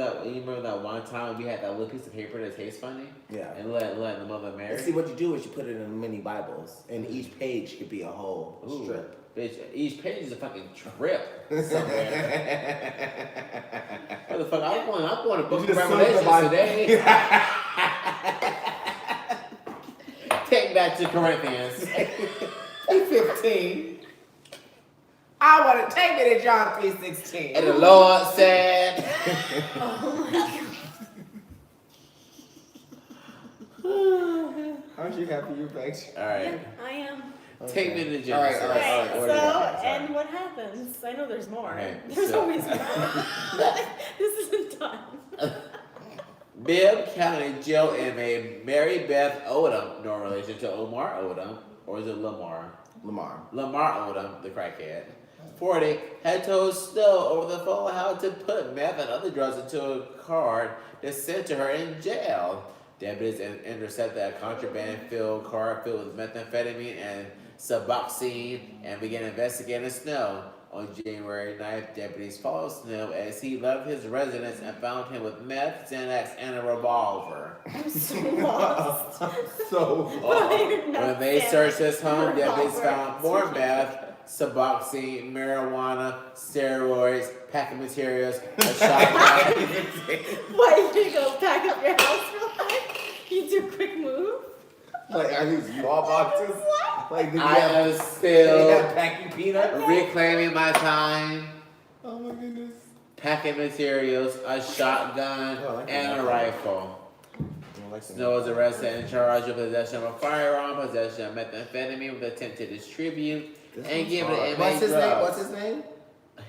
that one time we had that little piece of paper that tastes funny? Yeah. And let the Mother Mary. See, what you do is you put it in mini Bibles, and each page could be a whole Ooh, strip. bitch, each page is a fucking trip somewhere. Motherfucker, I'm going to book You of just Revelations simplify- today. Take back to Corinthians. 15. I want to take me to John 3:16. And the Lord said, Oh my God. Aren't you happy you're back? all right, Yeah, I am. take me to Genesis. All right, all right, Okay, all right. so, What do you got? Sorry. and what happens? I know there's more. Okay, There's so- always more. This isn't done. Bibb County jail inmate Mary Beth Odom, no relation to Omar Odom, or is it Lamar? Lamar. Lamar Odom, the crackhead, 40, had told Snow over the phone how to put meth and other drugs into a card that sent to her in jail. Deputies intercepted a contraband-filled card filled with methamphetamine and Suboxone and began investigating Snow. On January 9th, deputies followed Snow as he left his residence and found him with meth, Xanax, and a revolver. I'm so lost. So When they searched his home, deputies Revolver. found more meth, Suboxone, marijuana, steroids, packing materials, a shotgun. What, you go pack up your house real quick? You do a quick move? like, are these small boxes? Like, did you I have, am did you still have packing peanut? reclaiming my time, Oh my goodness. packing materials, a shotgun, Oh, I like and a that. rifle. Snow was arrested and charged with possession of a firearm, possession of methamphetamine with intent to distribute, and given an inmate What's his name? drugs. What's his name?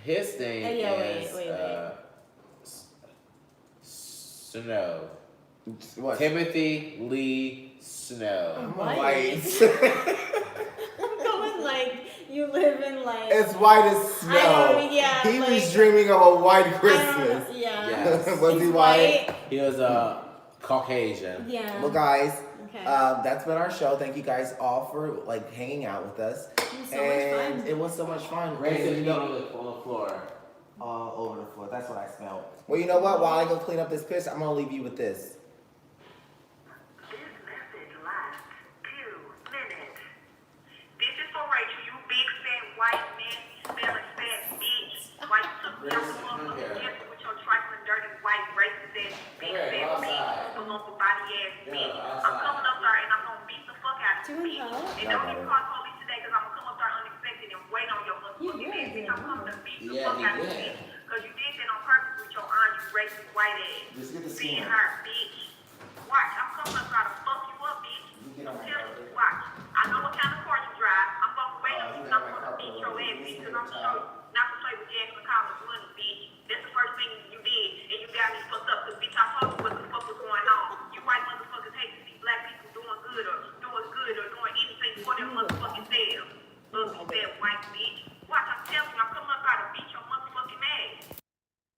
His name Hey, yeah, wait, is wait. Snow. What? Timothy Lee Snow. White. White. I'm going like, you live in like. It's white as snow. I know, yeah, He was like- dreaming of a white I don't Christmas. know, yeah. Yes. Was he It's white? He was Caucasian. Yeah. Well, guys, Okay. that's been our show. Thank you guys all for like hanging out with us. It was so much And fun. it was so much fun. Raise And it you know- on the floor. all over the floor. That's what I smelled. Well, you know what? While I go clean up this piss, I'm gonna leave you with this. This message lasts 2 minutes. This is for Rachel, you big fat white man, smelling fat bitch. Why you took me out the motherfucking gym with your trifling, dirty, white, racist ass, big fat bitch, lump body ass bitch. I'm coming up there and I'm gonna beat the fuck out of you, Doing bitch. how? And don't even call police today because I'm gonna come up there unexpected and wait on your motherfucking Yeah, ass. Bitch, I'm coming to beat the Yeah, fuck he out of you, did. bitch. Because you did that on purpose with your aunt, you racist white ass. Just get the Being skin. her, bitch. Watch, I'm coming up there to fuck you up, bitch. You get on my Tell carpet. you, watch. I know what kind of car you drive. I'm gonna wait on you you and got I'm my gonna carpet beat on. your ass, You bitch, see because the I'm sure not to play with Kris and Karlos money, bitch. That's the first thing you did, and you got me fucked up, because bitch, I told you what the fuck was going on. You white motherfuckers hate to see black people doing good or doing anything for their motherfucking selves. Ugly, fat white bitch.